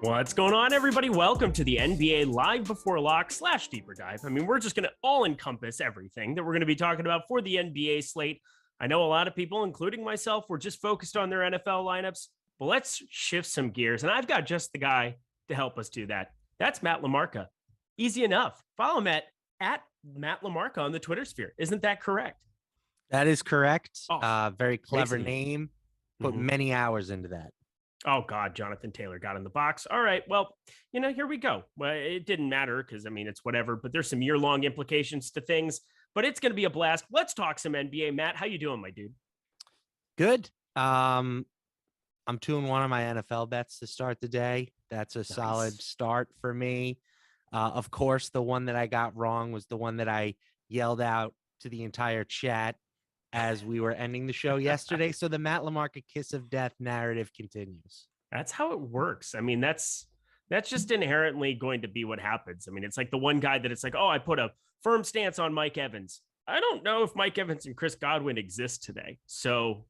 What's going on, everybody? Welcome to the NBA Live Before Lock / Deeper Dive. I mean, we're just going to all encompass everything that we're going to be talking about for the NBA slate. I know a lot of people, including myself, were just focused on their NFL lineups, but let's shift some gears. And I've got just the guy to help us do that. That's Matt LaMarca. Easy enough. Follow him at Matt LaMarca on the Twitter sphere. Isn't that correct? That is correct. Very clever crazy. name. Put many hours into that. Oh, God, Jonathan Taylor got in the box. All right, well, here we go. Well, it didn't matter because, it's whatever, but there's some year-long implications to things, but it's going to be a blast. Let's talk some NBA. Matt, how you doing, my dude? Good. I'm 2-1 on my NFL bets to start the day. That's a solid start for me. Of course, the one that I got wrong was the one that I yelled out to the entire chat as we were ending the show yesterday. So the Matt LaMarca kiss of death narrative continues. That's how it works. That's just inherently going to be what happens. It's like the one guy that it's like, oh, I put a firm stance on Mike Evans. I don't know if Mike Evans and Chris Godwin exist today. So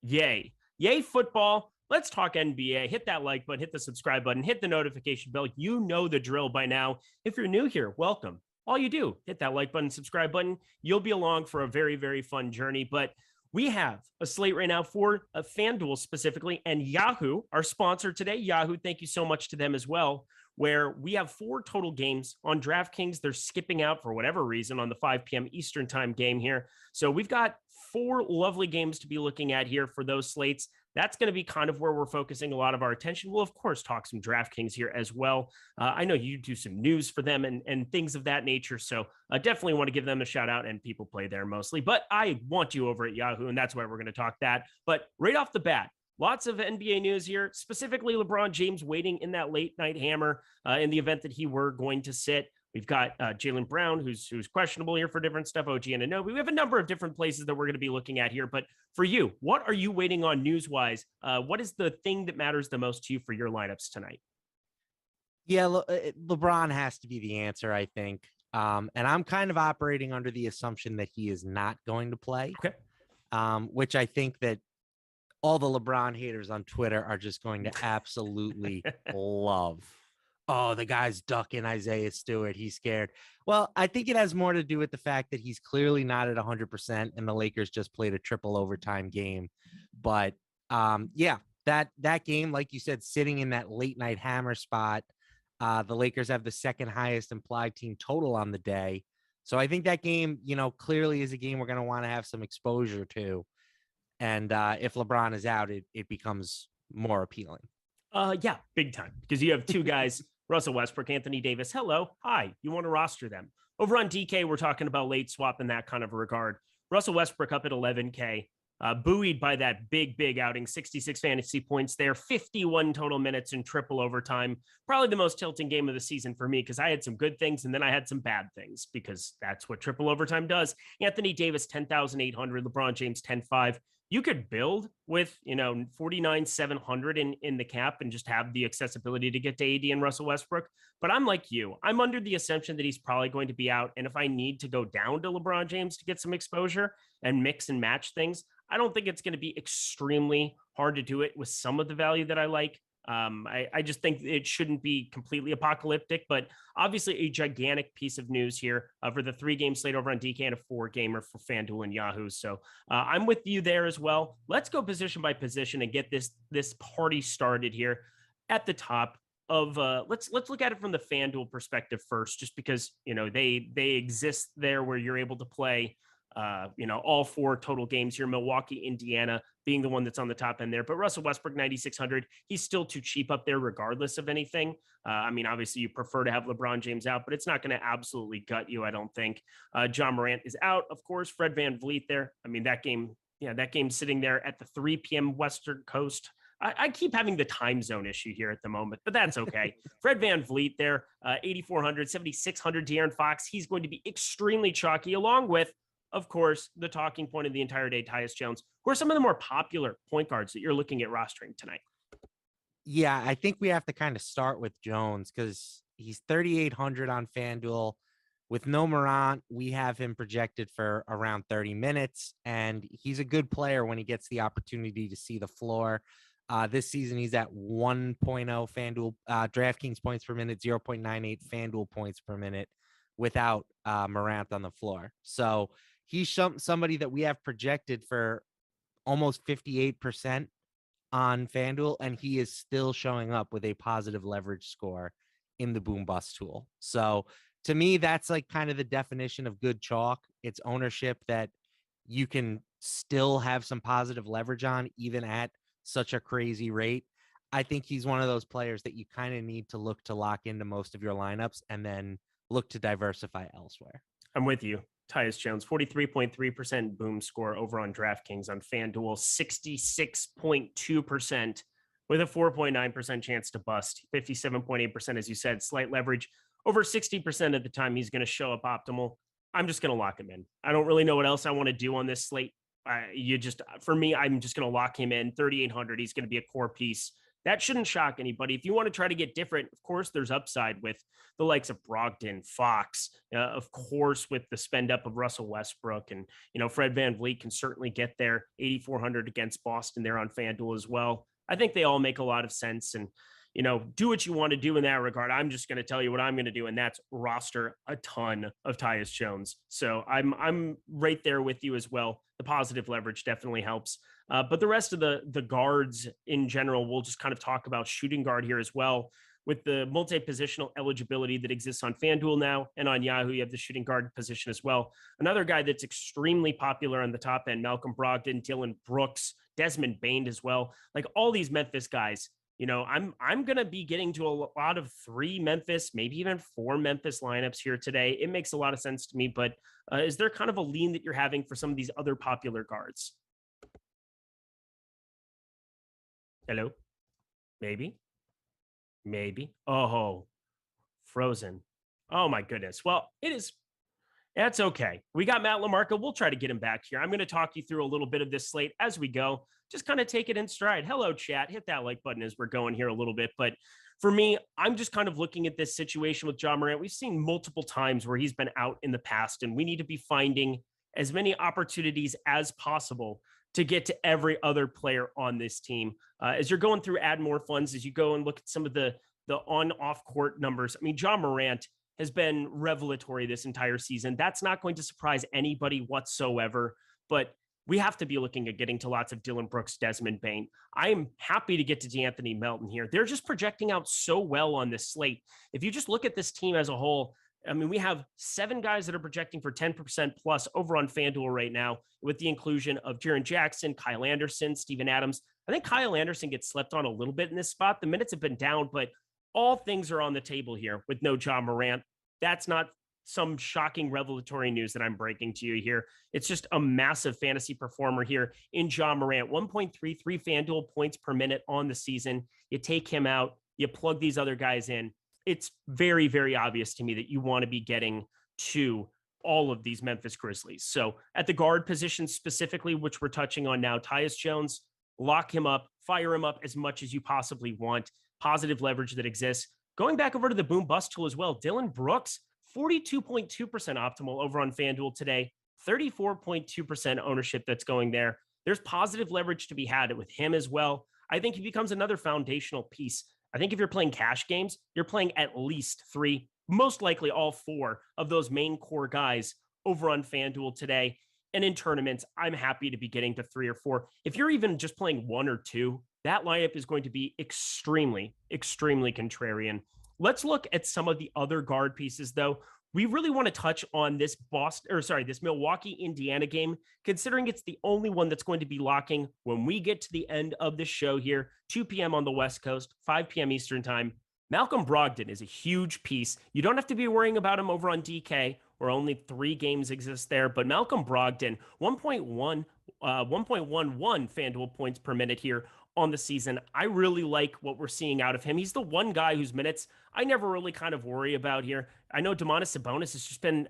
yay football. Let's talk NBA. Hit that like button, hit the subscribe button, hit the notification bell. You know the drill by now. If you're new here, welcome. All you do, hit that like button, subscribe button. You'll be along for a very, very fun journey. But we have a slate right now for Fanduel specifically, and Yahoo, our sponsor today. Yahoo, thank you so much to them as well, where we have 4 total games on DraftKings. They're skipping out for whatever reason on the 5 p.m. Eastern time game here. So we've got 4 lovely games to be looking at here for those slates. That's going to be kind of where we're focusing a lot of our attention. We'll, of course, talk some DraftKings here as well. I know you do some news for them and things of that nature. So I definitely want to give them a shout out, and people play there mostly. But I want you over at Yahoo, and that's why we're going to talk that. But right off the bat, lots of NBA news here, specifically LeBron James waiting in that late night hammer in the event that he were going to sit. We've got Jaylen Brown, who's questionable here for different stuff. OG Anunoby. We have a number of different places that we're going to be looking at here. But for you, what are you waiting on news-wise? What is the thing that matters the most to you for your lineups tonight? Yeah, LeBron has to be the answer, I think. And I'm kind of operating under the assumption that he is not going to play. Okay. Which I think that all the LeBron haters on Twitter are just going to absolutely love. Oh, the guy's ducking Isaiah Stewart. He's scared. Well, I think it has more to do with the fact that he's clearly not at 100%, and the Lakers just played a triple overtime game. But that game, like you said, sitting in that late night hammer spot, the Lakers have the second highest implied team total on the day. So I think that game, clearly is a game we're going to want to have some exposure to. And if LeBron is out, it becomes more appealing. Yeah, big time. Because you have 2 guys, Russell Westbrook, Anthony Davis. Hello. Hi. You want to roster them. Over on DK, we're talking about late swap in that kind of regard. Russell Westbrook up at 11K, buoyed by that big outing, 66 fantasy points there, 51 total minutes in triple overtime. Probably the most tilting game of the season for me because I had some good things and then I had some bad things because that's what triple overtime does. Anthony Davis, 10,800, LeBron James, 10,500. You could build with, 49,700 in the cap and just have the accessibility to get to AD and Russell Westbrook. But I'm like you. I'm under the assumption that he's probably going to be out. And if I need to go down to LeBron James to get some exposure and mix and match things, I don't think it's going to be extremely hard to do it with some of the value that I like. I just think it shouldn't be completely apocalyptic, but obviously a gigantic piece of news here for the 3-game slate over on DK and a 4-gamer for Fanduel and Yahoo. So I'm with you there as well. Let's go position by position and get this party started here at the top of let's look at it from the Fanduel perspective first, just because, they exist there where you're able to play all 4 total games here. Milwaukee, Indiana being the one that's on the top end there. But Russell Westbrook, 9,600. He's still too cheap up there regardless of anything. Obviously you prefer to have LeBron James out, but it's not going to absolutely gut you, I don't think. John Morant is out, of course. Fred VanVleet there. that game's sitting there at the 3 p.m. Western Coast. I keep having the time zone issue here at the moment, but that's okay. Fred VanVleet there, 8,400, 7,600. De'Aaron Fox. He's going to be extremely chalky, along with, of course, the talking point of the entire day, Tyus Jones. Who are some of the more popular point guards that you're looking at rostering tonight? Yeah, I think we have to kind of start with Jones because he's 3,800 on FanDuel. With no Morant, we have him projected for around 30 minutes, and he's a good player when he gets the opportunity to see the floor. This season, he's at 1.0 Fanduel DraftKings points per minute, 0.98 Fanduel points per minute without Morant on the floor. So he's somebody that we have projected for almost 58% on Fanduel, and he is still showing up with a positive leverage score in the boom bust tool. So to me, that's like kind of the definition of good chalk. It's ownership that you can still have some positive leverage on, even at such a crazy rate. I think he's one of those players that you kind of need to look to lock into most of your lineups and then look to diversify elsewhere. I'm with you. Tyus Jones, 43.3% boom score over on DraftKings. On FanDuel, 66.2% with a 4.9% chance to bust. 57.8%, as you said, slight leverage. Over 60% of the time he's going to show up optimal. I'm just going to lock him in. I don't really know what else I want to do on this slate. For me, I'm just going to lock him in. 3,800. He's going to be a core piece. That shouldn't shock anybody. If you want to try to get different, of course, there's upside with the likes of Brogdon, Fox, of course, with the spend up of Russell Westbrook. And, Fred VanVleet can certainly get there. 8,400 against Boston there on FanDuel as well. I think they all make a lot of sense. And, do what you want to do in that regard. I'm just going to tell you what I'm going to do, and that's roster a ton of Tyus Jones. So I'm right there with you as well. The positive leverage definitely helps. But the rest of the guards in general, we'll just kind of talk about shooting guard here as well. With the multi-positional eligibility that exists on FanDuel now and on Yahoo, you have the shooting guard position as well. Another guy that's extremely popular on the top end, Malcolm Brogdon, Dillon Brooks, Desmond Bane as well. Like all these Memphis guys, I'm going to be getting to a lot of 3 Memphis, maybe even 4 Memphis lineups here today. It makes a lot of sense to me, but is there kind of a lean that you're having for some of these other popular guards? Hello? Maybe. Oh, frozen. Oh my goodness. Well, that's okay. We got Matt LaMarca. We'll try to get him back here. I'm going to talk you through a little bit of this slate as we go. Just kind of take it in stride. Hello, chat. Hit that like button as we're going here a little bit. But for me, I'm just kind of looking at this situation with Ja Morant. We've seen multiple times where he's been out in the past, and we need to be finding as many opportunities as possible to get to every other player on this team. As you're going through add more funds, as you go and look at some of the on-off court numbers, I mean, Ja Morant has been revelatory this entire season. That's not going to surprise anybody whatsoever, but we have to be looking at getting to lots of Dillon Brooks, Desmond Bane. I am happy to get to DeAnthony Melton here. They're just projecting out so well on this slate. If you just look at this team as a whole, I mean, we have 7 guys that are projecting for 10% plus over on FanDuel right now with the inclusion of Jaren Jackson, Kyle Anderson, Steven Adams. I think Kyle Anderson gets slept on a little bit in this spot. The minutes have been down, but all things are on the table here with no Ja Morant. That's not some shocking revelatory news that I'm breaking to you here. It's just a massive fantasy performer here in Ja Morant. 1.33 FanDuel points per minute on the season. You take him out, you plug these other guys in. It's very, very obvious to me that you want to be getting to all of these Memphis Grizzlies. So at the guard position specifically, which we're touching on now, Tyus Jones, lock him up, fire him up as much as you possibly want. Positive leverage that exists. Going back over to the boom bust tool as well, Dillon Brooks, 42.2% optimal over on FanDuel today, 34.2% ownership that's going there. There's positive leverage to be had with him as well. I think he becomes another foundational piece. I think if you're playing cash games, you're playing at least 3, most likely all 4 of those main core guys over on FanDuel today. And in tournaments, I'm happy to be getting to 3 or 4. If you're even just playing 1 or 2, that lineup is going to be extremely, extremely contrarian. Let's look at some of the other guard pieces, though. We really want to touch on this this Milwaukee, Indiana game, considering it's the only one that's going to be locking when we get to the end of the show here, 2 p.m. on the West Coast, 5 p.m. Eastern time. Malcolm Brogdon is a huge piece. You don't have to be worrying about him over on DK, where only 3 games exist there, but Malcolm Brogdon, 1.11 FanDuel points per minute here on the season. I really like what we're seeing out of him. He's the one guy whose minutes I never really kind of worry about here. I know Domantas Sabonis has just been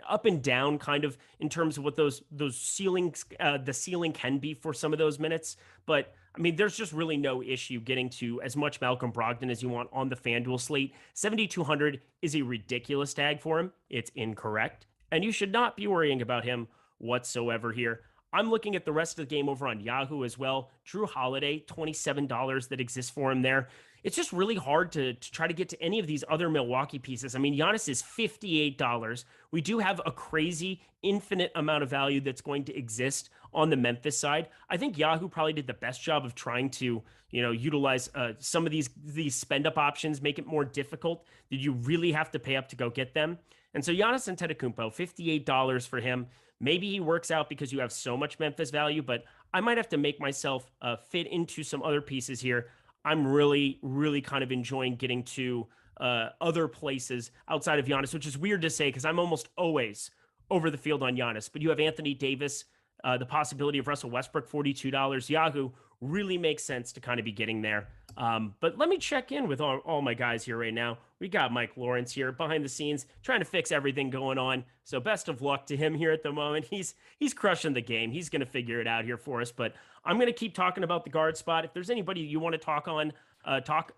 up and down kind of in terms of what those ceilings, the ceiling can be for some of those minutes. But I mean, there's just really no issue getting to as much Malcolm Brogdon as you want on the FanDuel slate. 7,200 is a ridiculous tag for him. It's incorrect. And you should not be worrying about him whatsoever here. I'm looking at the rest of the game over on Yahoo as well. Drew Holiday, $27 that exists for him there. It's just really hard to try to get to any of these other Milwaukee pieces. I mean, Giannis is $58. We do have a crazy infinite amount of value that's going to exist on the Memphis side. I think Yahoo probably did the best job of trying to, utilize some of these spend up options, make it more difficult. Did you really have to pay up to go get them? And so Giannis Antetokounmpo, $58 for him. Maybe he works out because you have so much Memphis value, but I might have to make myself fit into some other pieces here. I'm really, really kind of enjoying getting to other places outside of Giannis, which is weird to say because I'm almost always over the field on Giannis. But you have Anthony Davis, the possibility of Russell Westbrook, $42. Yahoo really makes sense to kind of be getting there. But let me check in with all my guys here right now. We got Mike Lawrence here behind the scenes trying to fix everything going on. So best of luck to him here at the moment. He's crushing the game. He's going to figure it out here for us. But I'm going to keep talking about the guard spot. If there's anybody you want to talk on,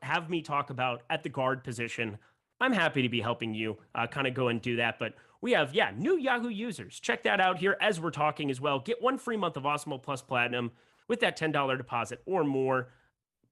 have me talk about at the guard position, I'm happy to be helping you kind of go and do that. But we have, new Yahoo users. Check that out here as we're talking as well. Get 1 free month of Awesemo Plus Platinum with that $10 deposit or more.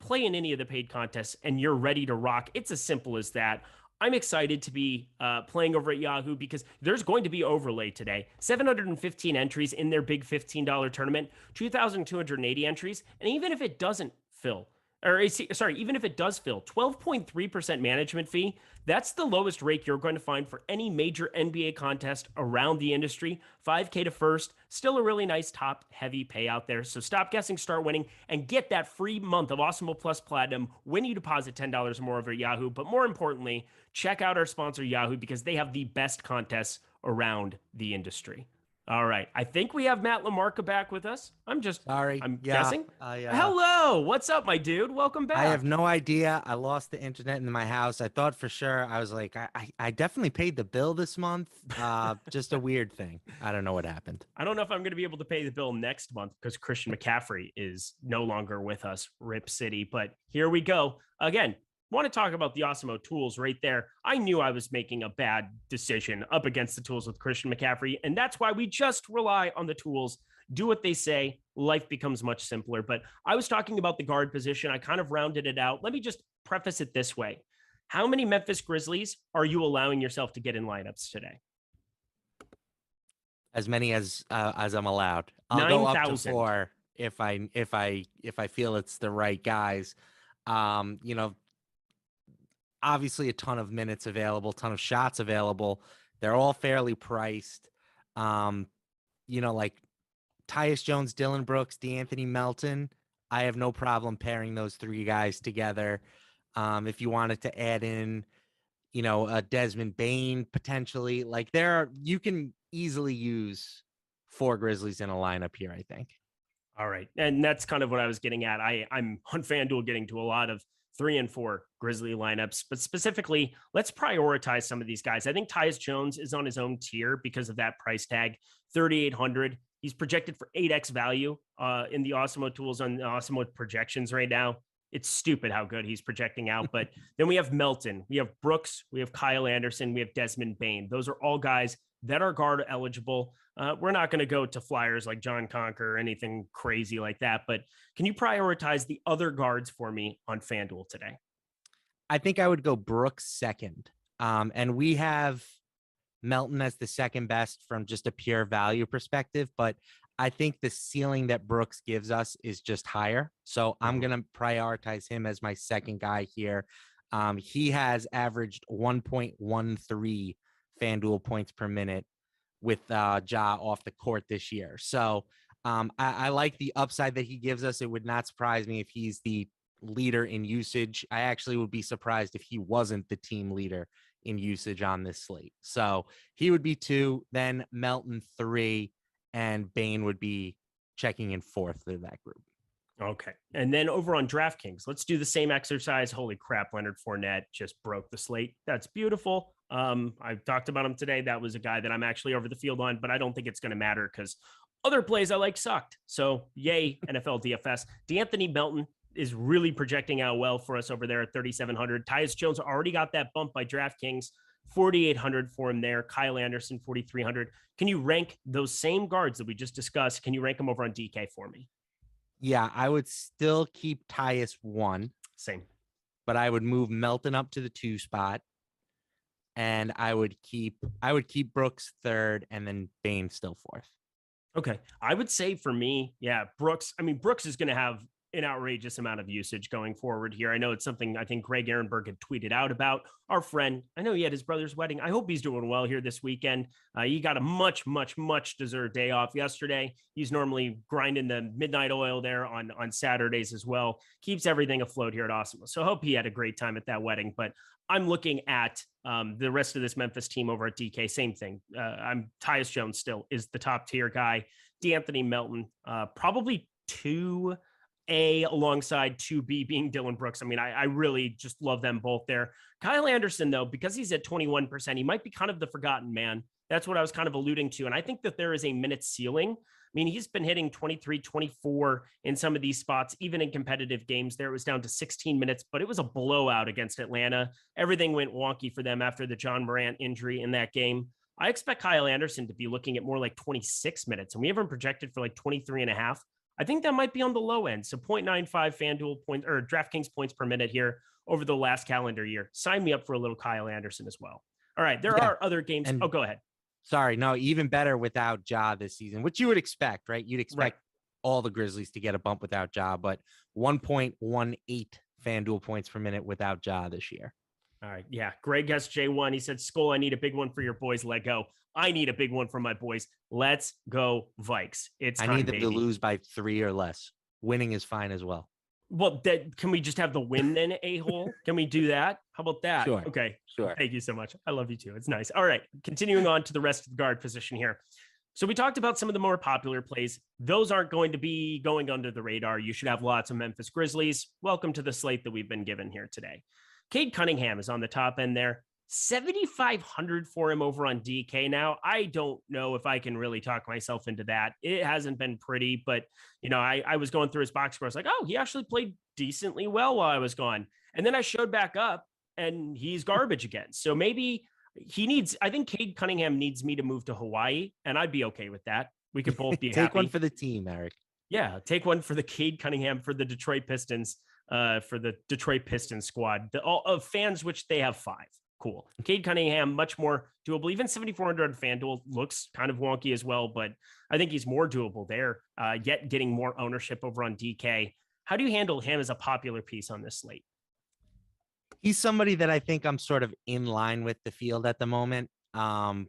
Play in any of the paid contests and you're ready to rock. It's as simple as that. I'm excited to be playing over at Yahoo because there's going to be overlay today. 715 entries in their big $15 tournament, 2,280 entries. And even if it doesn't fill, even if it does fill, 12.3% management fee. That's the lowest rate you're going to find for any major NBA contest around the industry. 5K to first, still a really nice top heavy payout there. So stop guessing, start winning, and get that free month of Awesemo Plus Platinum when you deposit $10 or more over at Yahoo. But more importantly, check out our sponsor Yahoo because they have the best contests around the industry. All right. I think we have Matt LaMarca back with us. I'm guessing. Hello. What's up, my dude? Welcome back. I have no idea. I lost the internet in my house. I thought for sure. I was like, I definitely paid the bill this month. Just a weird thing. I don't know what happened. I don't know if I'm going to be able to pay the bill next month because Christian McCaffrey is no longer with us. Rip City. But here we go. Again, want to talk about the Awesemo tools right there. I knew I was making a bad decision up against the tools with Christian McCaffrey, and that's why we just rely on the tools. Do what they say. Life becomes much simpler. But I was talking about the guard position. I kind of rounded it out. Let me just preface it this way. How many Memphis Grizzlies are you allowing yourself to get in lineups today? As many as I'm allowed. I'll go up to 4 if I feel it's the right guys. Obviously a ton of minutes available, ton of shots available. They're all fairly priced. Like Tyus Jones, Dylan Brooks, DeAnthony Melton. I have no problem pairing those 3 guys together. If you wanted to add in, a Desmond Bane potentially, you can easily use 4 Grizzlies in a lineup here, I think. All right. And that's kind of what I was getting at. I'm on FanDuel getting to a lot of 3 and 4 Grizzly lineups, but specifically, let's prioritize some of these guys. I think Tyus Jones is on his own tier because of that price tag, 3,800. He's projected for 8x value in the Awesemo tools on the Awesemo projections right now. It's stupid how good he's projecting out. But then we have Melton, we have Brooks, we have Kyle Anderson, we have Desmond Bane. Those are all guys that are guard eligible. We're not going to go to flyers like John Conker or anything crazy like that. But can you prioritize the other guards for me on FanDuel today? I think I would go Brooks second. And we have Melton as the second best from just a pure value perspective. But I think the ceiling that Brooks gives us is just higher. So I'm going to prioritize him as my second guy here. He has averaged 1.13 FanDuel points per minute with Ja off the court this year. So I like the upside that he gives us. It would not surprise me if he's the leader in usage. I actually would be surprised if he wasn't the team leader in usage on this slate. So he would be 2, then Melton 3, and Bane would be checking in 4th of that group. Okay. And then over on DraftKings, let's do the same exercise. Holy crap, Leonard Fournette just broke the slate. That's beautiful. I talked about him today. That was a guy that I'm actually over the field on, but I don't think it's going to matter because other plays I like sucked. So yay, NFL DFS. DeAnthony Melton is really projecting out well for us over there at 3,700. Tyus Jones already got that bump by DraftKings. 4,800 for him there. Kyle Anderson, 4,300. Can you rank those same guards that we just discussed? Can you rank them over on DK for me? Yeah, I would still keep Tyus 1. Same. But I would move Melton up to the 2 spot. And I would keep Brooks 3rd and then Bane still 4th. Okay. I would say for me, yeah, Brooks. I mean, Brooks is going to have an outrageous amount of usage going forward here. I know it's something I think Greg Ehrenberg had tweeted out about. Our friend, I know he had his brother's wedding. I hope he's doing well here this weekend. He got a much deserved day off yesterday. He's normally grinding the midnight oil there on Saturdays as well. Keeps everything afloat here at Awesemo. So I hope he had a great time at that wedding. But I'm looking at the rest of this Memphis team over at DK. Same thing. Tyus Jones still is the top tier guy. D'Anthony Melton, probably 2A alongside 2B being Dylan Brooks. I mean, I really just love them both there. Kyle Anderson, though, because he's at 21%, he might be kind of the forgotten man. That's what I was kind of alluding to. And I think that there is a minute ceiling. I mean, he's been hitting 23, 24 in some of these spots, even in competitive games. There it was down to 16 minutes, but it was a blowout against Atlanta. Everything went wonky for them after the John Morant injury in that game. I expect Kyle Anderson to be looking at more like 26 minutes, and we have him projected for like 23 and a half. I think that might be on the low end. So 0.95 Fanduel point or DraftKings points per minute here over the last calendar year. Sign me up for a little Kyle Anderson as well. All right. There are other games. Go ahead. Sorry. No, even better without Ja this season, which you would expect, right? You'd expect all the Grizzlies to get a bump without Ja, but 1.18 Fanduel points per minute without Ja this year. All right. Yeah. Greg has J1. He said, Skull, I need a big one for your boys. Let go. I need a big one for my boys. Let's go Vikes. It's time, I need them baby. to lose by 3 or less. Winning is fine as well. Well, can we just have the win then, a-hole? Can we do that? How about that? Sure. Okay. Sure. Thank you so much. I love you too. It's nice. All right. Continuing on to the rest of the guard position here. So we talked about some of the more popular plays. Those aren't going to be going under the radar. You should have lots of Memphis Grizzlies. Welcome to the slate that we've been given here today. Cade Cunningham is on the top end there. 7,500 for him over on DK now. I don't know if I can really talk myself into that. It hasn't been pretty, but I was going through his box score. I was like, oh, he actually played decently well while I was gone. And then I showed back up and he's garbage again. So maybe I think Cade Cunningham needs me to move to Hawaii, and I'd be okay with that. We could both be Take happy. one for the team, Eric. Yeah. Take one for the Cade Cunningham for the Detroit Pistons, for the Detroit Pistons squad, of fans, which they have 5. Cool. Cade Cunningham, much more doable. Even 7,400 on FanDuel looks kind of wonky as well, but I think he's more doable there, yet getting more ownership over on DK. How do you handle him as a popular piece on this slate? He's somebody that I think I'm sort of in line with the field at the moment. The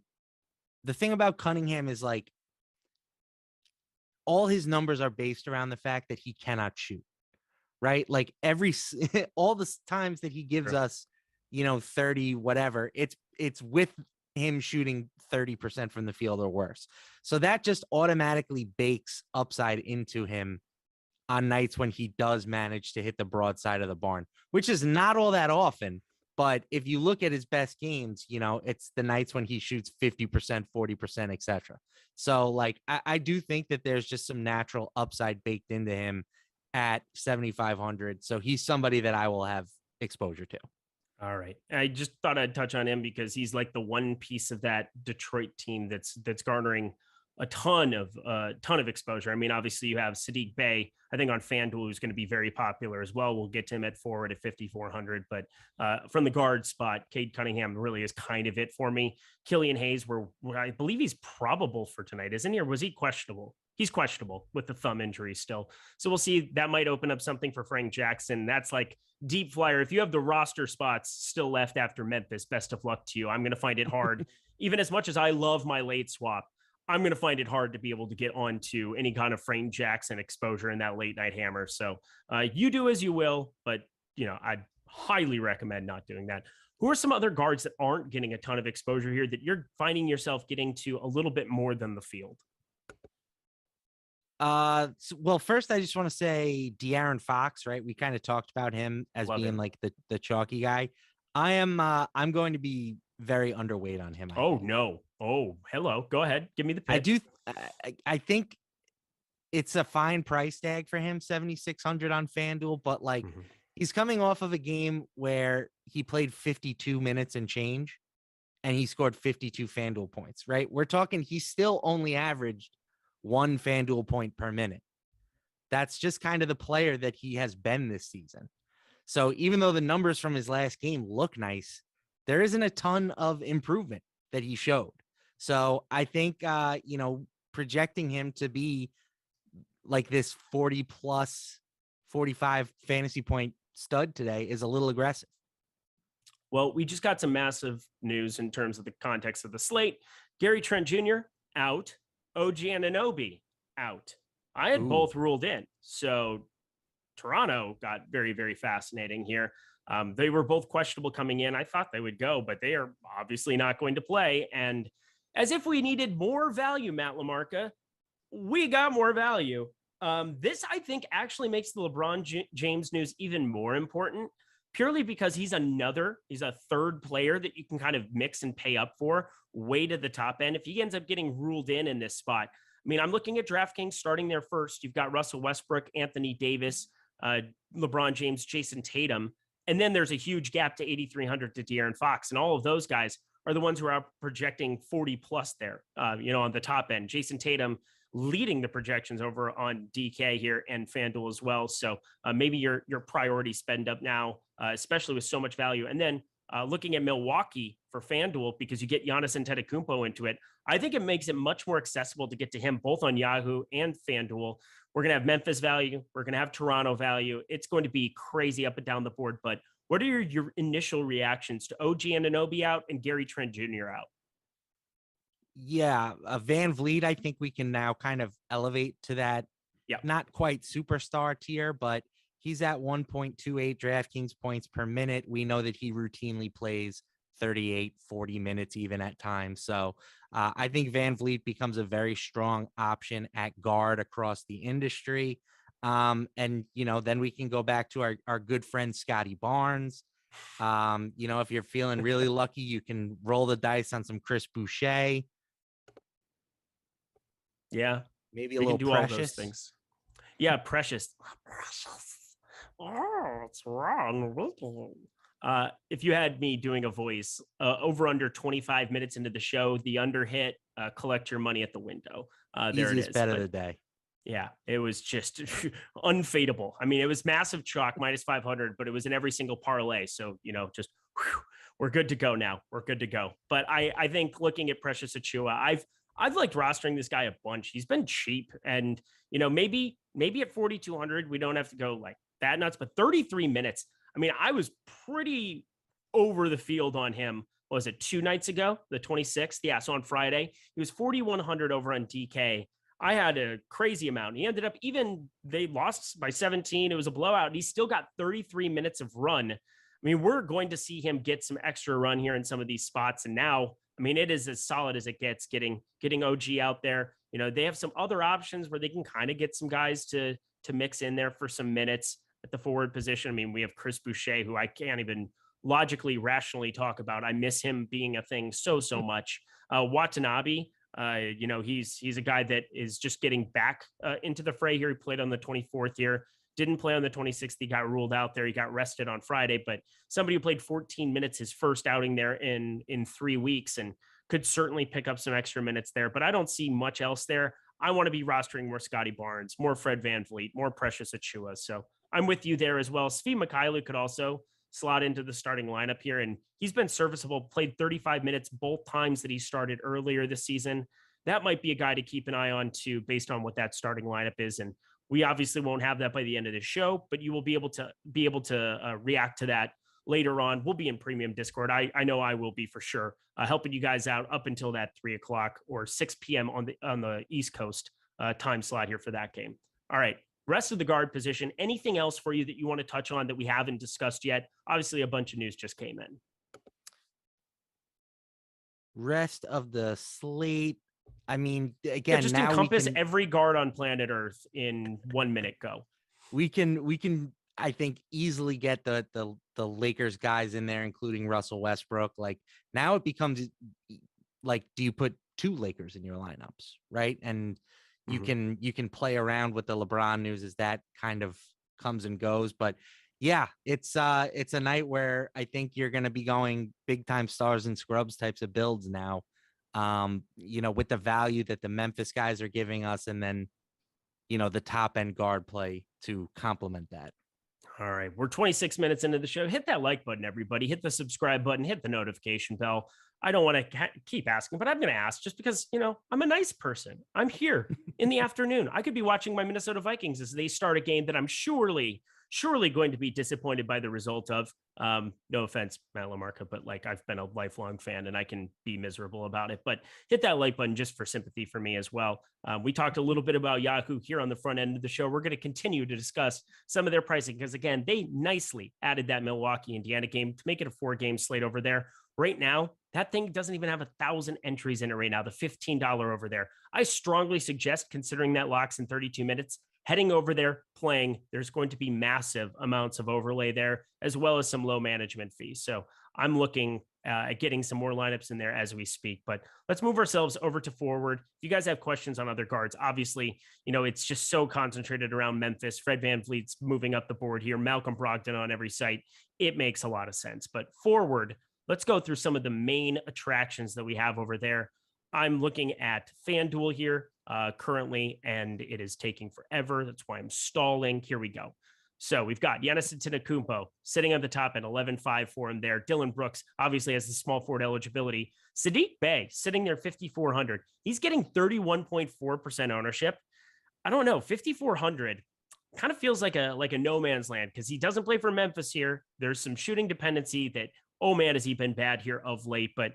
thing about Cunningham is like all his numbers are based around the fact that he cannot shoot, right? Like all the times that he gives us, 30, whatever, it's with him shooting 30% from the field or worse. So that just automatically bakes upside into him on nights when he does manage to hit the broadside of the barn, which is not all that often. But if you look at his best games, it's the nights when he shoots 50%, 40%, etc. So like, I do think that there's just some natural upside baked into him at 7,500. So he's somebody that I will have exposure to. All right. I just thought I'd touch on him because he's like the one piece of that Detroit team that's garnering a ton of exposure. I mean, obviously you have Sadiq Bey, I think on FanDuel, who's going to be very popular as well. We'll get to him at forward at 5,400, but from the guard spot, Cade Cunningham really is kind of it for me. Killian Hayes, where I believe he's probable for tonight, isn't he? Or was he questionable? He's questionable with the thumb injury still. So we'll see. That might open up something for Frank Jackson. That's like deep flyer. If you have the roster spots still left after Memphis, best of luck to you. I'm going to find it hard. Even as much as I love my late swap, I'm going to find it hard to be able to get onto any kind of Frank Jackson exposure in that late night hammer. So you do as you will, but I'd highly recommend not doing that. Who are some other guards that aren't getting a ton of exposure here that you're finding yourself getting to a little bit more than the field? Well, first I just want to say De'Aaron Fox, right? We kind of talked about him as Love being him. like the chalky guy. I'm going to be very underweight on him. Oh, no. Oh, hello. Go ahead. Give me the pitch. I think it's a fine price tag for him, 7,600 on FanDuel, but like he's coming off of a game where he played 52 minutes and change. and he scored 52 FanDuel points, right? We're talking he still only averaged 1 FanDuel point per minute. That's just kind of the player that he has been this season. So even though the numbers from his last game look nice, there isn't a ton of improvement that he showed. So I think, projecting him to be like this 40 plus 45 fantasy point stud today is a little aggressive. Well, we just got some massive news in terms of the context of the slate. Gary Trent Jr. out, OG Anunoby out. I had both ruled in. So Toronto got very, very fascinating here. They were both questionable coming in. I thought they would go, but they are obviously not going to play. And as if we needed more value, Matt LaMarca, we got more value. This, I think, actually makes the LeBron James news even more important, purely because he's a third player that you can kind of mix and pay up for way to the top end. If he ends up getting ruled in this spot, I mean, I'm looking at DraftKings starting there first. You've got Russell Westbrook, Anthony Davis, LeBron James, Jason Tatum. And then there's a huge gap to 8,300 to De'Aaron Fox. And all of those guys are the ones who are projecting 40 plus there, on the top end. Jason Tatum leading the projections over on DK here and FanDuel as well. So maybe your priority spend up now, especially with so much value. And then looking at Milwaukee for FanDuel, because you get Giannis Antetokounmpo into it, I think it makes it much more accessible to get to him both on Yahoo and FanDuel. We're going to have Memphis value. We're going to have Toronto value. It's going to be crazy up and down the board. But what are your initial reactions to OG Anunoby out and Gary Trent Jr. out? Yeah, Van Vliet, I think we can now kind of elevate to that, not quite superstar tier, but he's at 1.28 DraftKings points per minute. We know that he routinely plays 38, 40 minutes even at times. So I think Van Vliet becomes a very strong option at guard across the industry. And, then we can go back to our good friend, Scotty Barnes. If you're feeling really lucky, you can roll the dice on some Chris Boucher. Yeah. Maybe a little Precious. All those things. Yeah. Precious. Oh, it's wrong. If you had me doing a voice over under 25 minutes into the show, the under hit, collect your money at the window. There it is. Bet of the day. Yeah, it was just unfadable. I mean, it was massive chalk minus 500, but it was in every single parlay. So, we're good to go now. We're good to go. But I think looking at Precious Achiuwa, I've liked rostering this guy a bunch. He's been cheap, and maybe at 4,200 we don't have to go like that nuts. But 33 minutes. I mean, I was pretty over the field on him. What was it 2 nights ago, the 26th? Yeah, so on Friday he was 4,100 over on DK. I had a crazy amount. He ended up they lost by 17. It was a blowout. He still got 33 minutes of run. I mean, we're going to see him get some extra run here in some of these spots. And now, I mean, it is as solid as it gets getting OG out there. They have some other options where they can kind of get some guys to mix in there for some minutes at the forward position. I mean, we have Chris Boucher, who I can't even logically, rationally talk about. I miss him being a thing so much. Watanabe, he's a guy that is just getting back into the fray here. He played on the 24th here, didn't play on the 26th. He got ruled out there. He got rested on Friday, but somebody who played 14 minutes his first outing there in 3 weeks and could certainly pick up some extra minutes there. But I don't see much else there. I want to be rostering more Scotty Barnes, more Fred VanVleet, more Precious Achiuwa. So I'm with you there as well. Svi Mykhailiuk could also slot into the starting lineup here, and he's been serviceable, played 35 minutes both times that he started earlier this season. That might be a guy to keep an eye on too, based on what that starting lineup is. And we obviously won't have that by the end of the show, but you will be able to react to that later on. We'll be in premium Discord. I know I will be for sure, helping you guys out up until that 3 o'clock or 6 p.m. on the East Coast time slot here for that game. All right. Rest of the guard position, anything else for you that you want to touch on that we haven't discussed yet? Obviously, a bunch of news just came in. Rest of the slate. I mean, again, just now encompass every guard on planet Earth in 1 minute. Go. We can, I think, easily get the Lakers guys in there, including Russell Westbrook. Like now it becomes like, do you put 2 Lakers in your lineups, right? And you can play around with the LeBron news as that kind of comes and goes. But Yeah, it's a night where I think you're going to be going big time stars and scrubs types of builds now. With the value that the Memphis guys are giving us, and then the top end guard play to complement that. All right, we're 26 minutes into the show. Hit that like button, everybody. Hit the subscribe button. Hit the notification bell. I don't want to keep asking, but I'm going to ask just because, I'm a nice person. I'm here in the afternoon. I could be watching my Minnesota Vikings as they start a game that I'm surely going to be disappointed by the result of. No offense, Matt LaMarca, but I've been a lifelong fan and I can be miserable about it. But hit that like button just for sympathy for me as well. We talked a little bit about Yahoo here on the front end of the show. We're going to continue to discuss some of their pricing because, again, they nicely added that Milwaukee Indiana game to make it a 4-game slate over there. Right now, that thing doesn't even have 1,000 entries in it right now, the $15 over there. I strongly suggest considering that locks in 32 minutes, heading over there, playing. There's going to be massive amounts of overlay there, as well as some low management fees. So I'm looking at getting some more lineups in there as we speak. But let's move ourselves over to forward. If you guys have questions on other guards, obviously, it's just so concentrated around Memphis. Fred VanVleet's moving up the board here. Malcolm Brogdon on every site. It makes a lot of sense. But forward, let's go through some of the main attractions that we have over there. I'm looking at Fanduel here currently, and it is taking forever. That's why I'm stalling. Here we go. So we've got Giannis Antetokounmpo sitting on the top at 11.5 for him there. Dylan Brooks obviously has the small forward eligibility. Saddiq Bey sitting there 5,400. He's getting 31.4% ownership. I don't know, 5,400 kind of feels like a no man's land because he doesn't play for Memphis here. There's some shooting dependency that, oh man, has he been bad here of late, but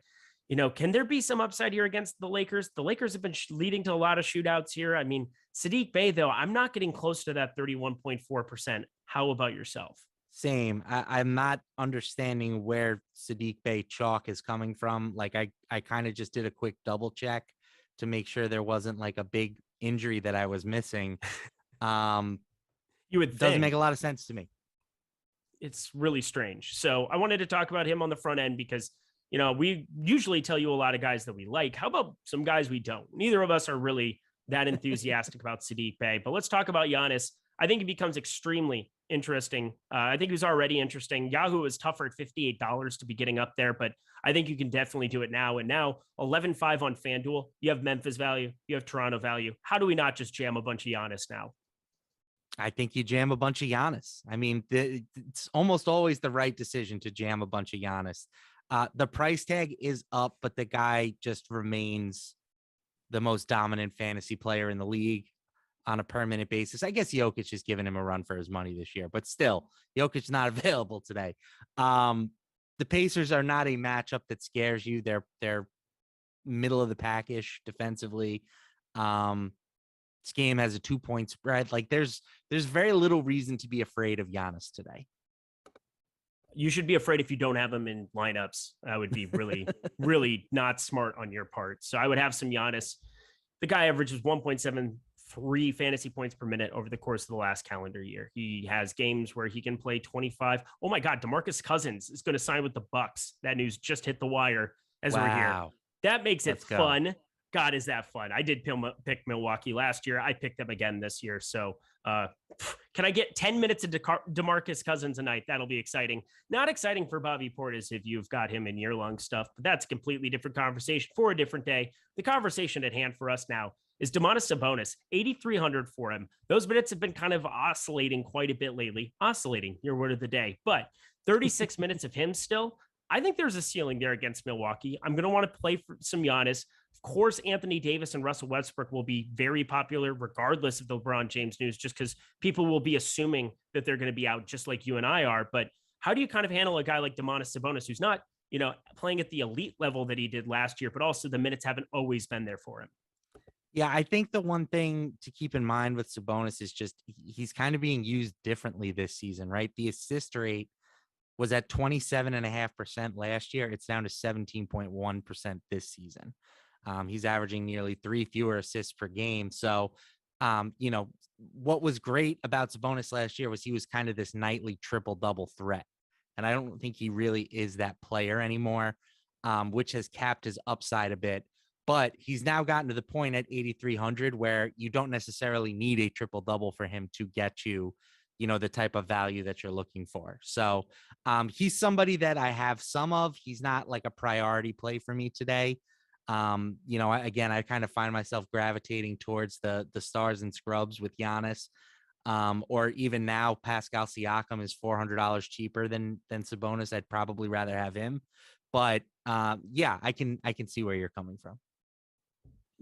can there be some upside here against the Lakers? The Lakers have been leading to a lot of shootouts here. I mean, Saddiq Bey, though, I'm not getting close to that 31.4%. How about yourself? Same. I'm not understanding where Saddiq Bey chalk is coming from. I kind of just did a quick double check to make sure there wasn't a big injury that I was missing. You would think. Doesn't make a lot of sense to me. It's really strange. So I wanted to talk about him on the front end because we usually tell you a lot of guys that we like. How about some guys we don't? Neither of us are really that enthusiastic about Saddiq Bey, but let's talk about Giannis. I think it becomes extremely interesting. I think it was already interesting. Yahoo is tougher at $58 to be getting up there, but I think you can definitely do it now. And now 11.5 on FanDuel. You have Memphis value. You have Toronto value. How do we not just jam a bunch of Giannis now? I think you jam a bunch of Giannis. I mean, it's almost always the right decision to jam a bunch of Giannis. The price tag is up, but the guy just remains the most dominant fantasy player in the league on a permanent basis. I guess Jokic is giving him a run for his money this year, but still, Jokic's not available today. The Pacers are not a matchup that scares you. They're middle of the pack-ish defensively. This game has a 2-point spread. There's very little reason to be afraid of Giannis today. You should be afraid if you don't have him in lineups. That would be really, really not smart on your part. So I would have some Giannis. The guy averages 1.73 fantasy points per minute over the course of the last calendar year. He has games where he can play 25. Oh my God, DeMarcus Cousins is going to sign with the Bucks. That news just hit the wire as we're here. That makes it fun. God, is that fun? I did pick Milwaukee last year. I picked them again this year. So can I get 10 minutes of DeMarcus Cousins a night? That'll be exciting. Not exciting for Bobby Portis if you've got him in year-long stuff, but that's a completely different conversation for a different day. The conversation at hand for us now is Domantas Sabonis, 8,300 for him. Those minutes have been kind of oscillating quite a bit lately. Oscillating, your word of the day. But 36 minutes of him still, I think there's a ceiling there against Milwaukee. I'm going to want to play for some Giannis. Of course, Anthony Davis and Russell Westbrook will be very popular regardless of the LeBron James news, just because people will be assuming that they're going to be out just like you and I are. But how do you kind of handle a guy like Domantas Sabonis, who's not, playing at the elite level that he did last year, but also the minutes haven't always been there for him? Yeah, I think the one thing to keep in mind with Sabonis is just he's kind of being used differently this season, right? The assist rate was at 27.5% last year. It's down to 17.1% this season. He's averaging nearly 3 fewer assists per game. So, what was great about Sabonis last year was he was kind of this nightly triple-double threat. And I don't think he really is that player anymore, which has capped his upside a bit. But he's now gotten to the point at 8,300 where you don't necessarily need a triple-double for him to get you, the type of value that you're looking for. So he's somebody that I have some of. He's not like a priority play for me today. Again, I kind of find myself gravitating towards the stars and scrubs with Giannis. Or even now, Pascal Siakam is $400 cheaper than Sabonis. I'd probably rather have him. But I can see where you're coming from.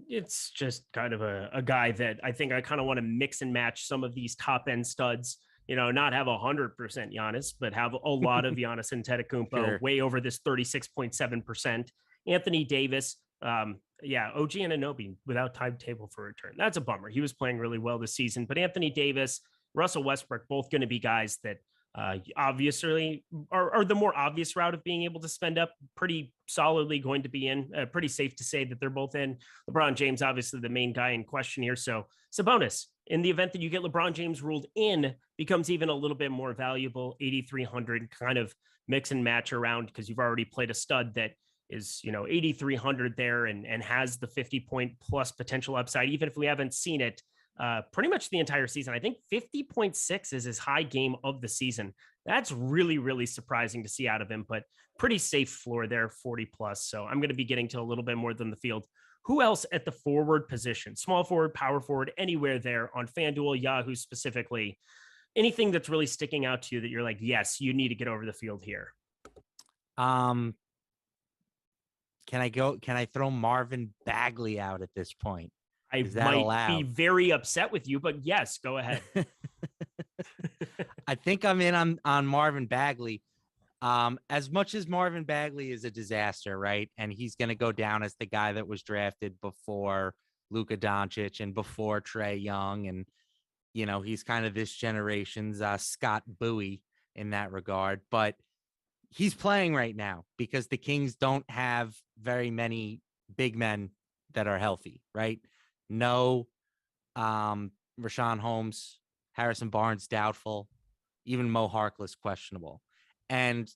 It's just kind of a guy that I think I kind of want to mix and match some of these top end studs, not have 100% Giannis, but have a lot of Giannis and Antetokounmpo way over this 36.7%. Anthony Davis. OG Anunoby without timetable for return. That's a bummer. He was playing really well this season, but Anthony Davis, Russell Westbrook, both going to be guys that obviously are the more obvious route of being able to spend up pretty solidly going to be in. Pretty safe to say that they're both in. LeBron James, obviously the main guy in question here. So Sabonis, in the event that you get LeBron James ruled in, becomes even a little bit more valuable. 8,300 kind of mix and match around because you've already played a stud that is 8,300 there and has the 50-point plus potential upside, even if we haven't seen it pretty much the entire season. I think 50.6 is his high game of the season. That's really, really surprising to see out of him, but pretty safe floor there, 40 plus. So I'm going to be getting to a little bit more than the field. Who else at the forward position? Small forward, power forward, anywhere there on Fanduel, Yahoo specifically. Anything that's really sticking out to you that you're like, yes, you need to get over the field here? Can I throw Marvin Bagley out at this point? I might be very upset with you, but yes, go ahead. I think I'm in on Marvin Bagley. As much as Marvin Bagley is a disaster, right? And he's going to go down as the guy that was drafted before Luka Doncic and before Trae Young. And, he's kind of this generation's Scott Bowie in that regard. But he's playing right now because the Kings don't have very many big men that are healthy, right? No, Rashawn Holmes, Harrison Barnes, doubtful, even Mo Harkless, questionable. And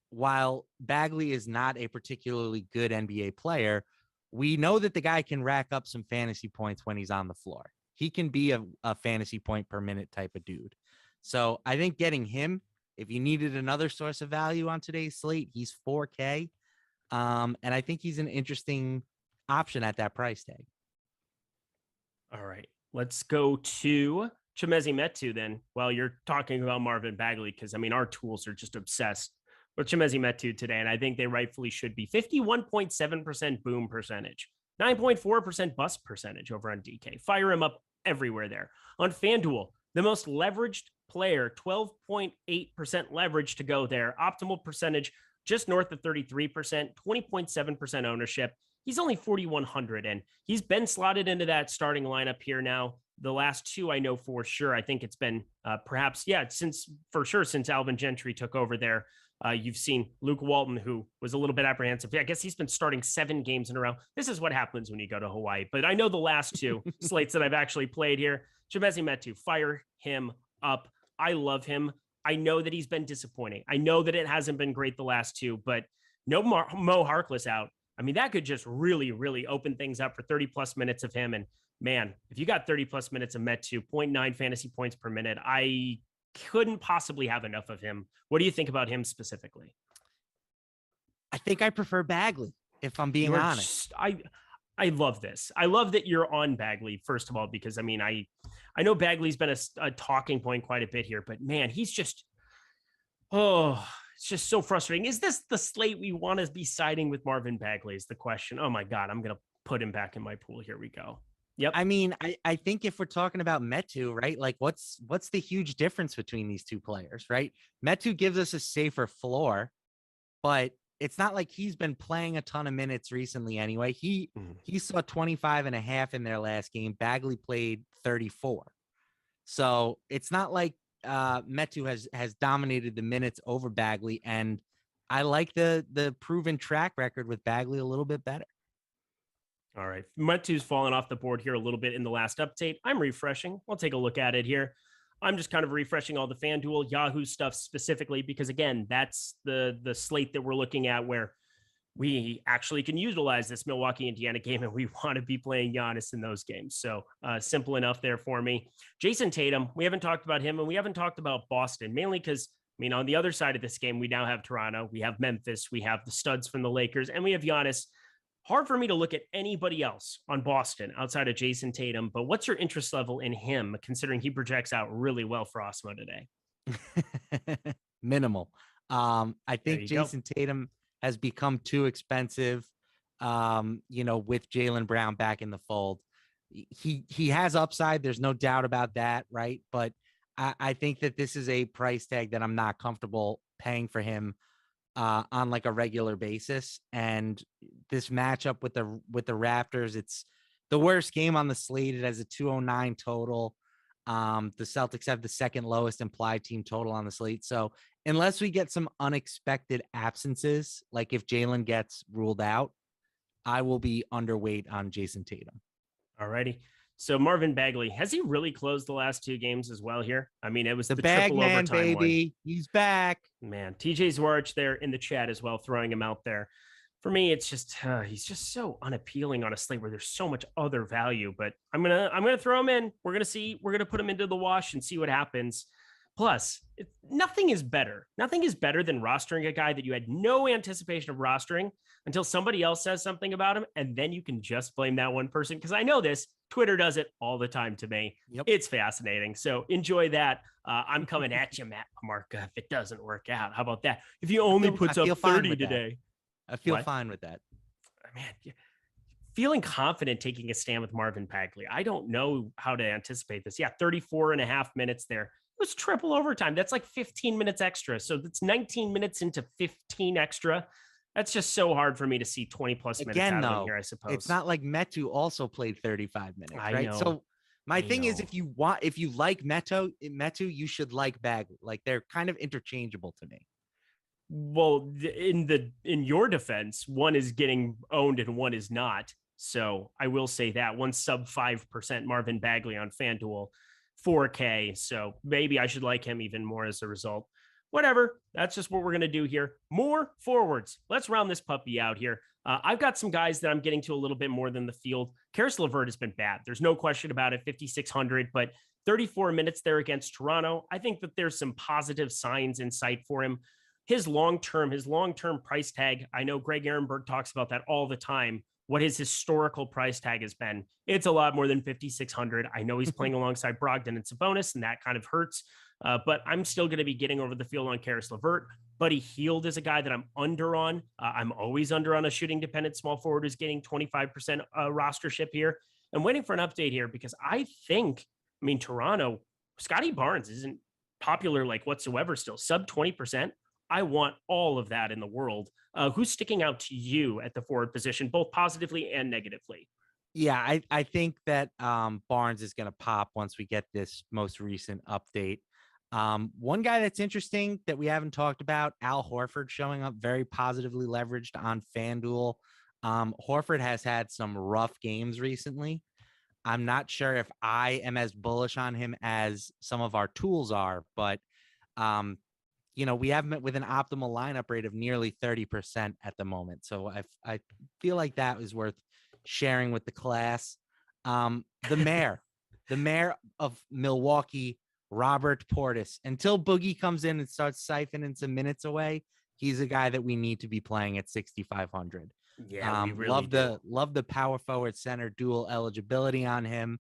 while Bagley is not a particularly good NBA player, we know that the guy can rack up some fantasy points when he's on the floor. He can be a fantasy point per minute type of dude. So I think getting him, if you needed another source of value on today's slate, he's 4K. And I think he's an interesting option at that price tag. All right, let's go to Chimezie Metu then while you're talking about Marvin Bagley, because our tools are just obsessed with Chimezie Metu today, and I think they rightfully should be. 51.7% boom percentage, 9.4% bust percentage over on DK. Fire him up everywhere there. On FanDuel, the most leveraged player, 12.8% leverage to go there. Optimal percentage just north of 33%, 20.7% ownership. He's only 4,100, and he's been slotted into that starting lineup here now. The last two I know for sure. I think it's been since Alvin Gentry took over there. You've seen Luke Walton, who was a little bit apprehensive. I guess he's been starting 7 games in a row. This is what happens when you go to Hawaii. But I know the last two slates that I've actually played here. Chimezie Metu, fire him up. I love him. I know that he's been disappointing. I know that it hasn't been great the last two, but no Mo Harkless out. That could just really, really open things up for 30 plus minutes of him. And man, if you got 30 plus minutes of Metu, 0.9 fantasy points per minute, I couldn't possibly have enough of him. What do you think about him specifically? I think I prefer Bagley, if I'm being honest. I love this. I love that you're on Bagley, first of all, because I know Bagley's been a talking point quite a bit here, but man, he's just, it's just so frustrating. Is this the slate we want to be siding with Marvin Bagley is the question. Oh my God, I'm going to put him back in my pool. Here we go. Yep. I think if we're talking about Metu, right? Like what's the huge difference between these two players, right? Metu gives us a safer floor, but it's not like he's been playing a ton of minutes recently anyway. He saw 25.5 in their last game. Bagley played 34. So it's not like Metu has dominated the minutes over Bagley. And I like the proven track record with Bagley a little bit better. All right. Metu's fallen off the board here a little bit in the last update. I'm refreshing. We'll take a look at it here. I'm just kind of refreshing all the FanDuel Yahoo stuff specifically, because again, that's the slate that we're looking at where we actually can utilize this Milwaukee, Indiana game, and we want to be playing Giannis in those games. So simple enough there for me. Jason Tatum, we haven't talked about him, and we haven't talked about Boston, mainly because, I mean, on the other side of this game, we now have Toronto, we have Memphis, we have the studs from the Lakers, and we have Giannis. Hard for me to look at anybody else on Boston outside of Jason Tatum, but what's your interest level in him, considering he projects out really well for Awesemo today? Minimal. I think Jason Tatum has become too expensive, with Jaylen Brown back in the fold. He has upside. There's no doubt about that, right? But I think that this is a price tag that I'm not comfortable paying for him on like a regular basis. And this matchup with the Raptors, it's the worst game on the slate. It has a 209 total. The Celtics have the second lowest implied team total on the slate. So unless we get some unexpected absences, like if Jaylen gets ruled out, I will be underweight on Jason Tatum. All righty. So Marvin Bagley, has he really closed the last two games as well here? I mean, it was the bag triple man, overtime baby. one. He's back. Man, TJ Zwarich there in the chat as well, throwing him out there. For me, it's just he's just so unappealing on a slate where there's so much other value. But I'm gonna throw him in. We're gonna put him into the wash and see what happens. Plus, nothing is better. Nothing is better than rostering a guy that you had no anticipation of rostering until somebody else says something about him, and then you can just blame that one person. Because I know this, Twitter does it all the time to me. Yep. It's fascinating. So enjoy that. I'm coming at you, Matt LaMarca, if it doesn't work out. How about that? If he only puts up 30 today. I feel fine with that. Man, feeling confident taking a stand with Marvin Bagley. I don't know how to anticipate this. Yeah, 34 and a half minutes there. It was triple overtime. That's like 15 minutes extra. So that's 19 minutes into 15 extra. That's just so hard for me to see 20 plus minutes out of him here, I suppose. It's not like Metu also played 35 minutes, right? So my thing is, if you like Metu, you should like Bagley. Like they're kind of interchangeable to me. Well, in your defense, one is getting owned and one is not. So I will say that one sub 5% Marvin Bagley on Fanduel, 4K. So maybe I should like him even more as a result. Whatever. That's just what we're going to do here. More forwards. Let's round this puppy out here. I've got some guys that I'm getting to a little bit more than the field. Caris LeVert has been bad. There's no question about it. 5,600, but 34 minutes there against Toronto. I think that there's some positive signs in sight for him. His long-term price tag. I know Greg Ehrenberg talks about that all the time. What his historical price tag has been. It's a lot more than 5,600. I know he's playing alongside Brogdon and Sabonis, and that kind of hurts. But I'm still going to be getting over the field on Caris LeVert. Buddy Hield is a guy that I'm under on. I'm always under on a shooting dependent small forward who's getting 25% rostership here. I'm waiting for an update here because Toronto, Scotty Barnes isn't popular like whatsoever still. Sub 20%. I want all of that in the world. Who's sticking out to you at the forward position, both positively and negatively? Yeah, I think that Barnes is going to pop once we get this most recent update. One guy that's interesting that we haven't talked about, Al Horford, showing up very positively leveraged on FanDuel. Horford has had some rough games recently. I'm not sure if I am as bullish on him as some of our tools are, but we have him with an optimal lineup rate of nearly 30% at the moment. So I feel like that is worth sharing with the class. The mayor of Milwaukee, Robert Portis. Until Boogie comes in and starts siphoning some minutes away, he's a guy that we need to be playing at 6,500. Yeah, we really love the power forward center dual eligibility on him.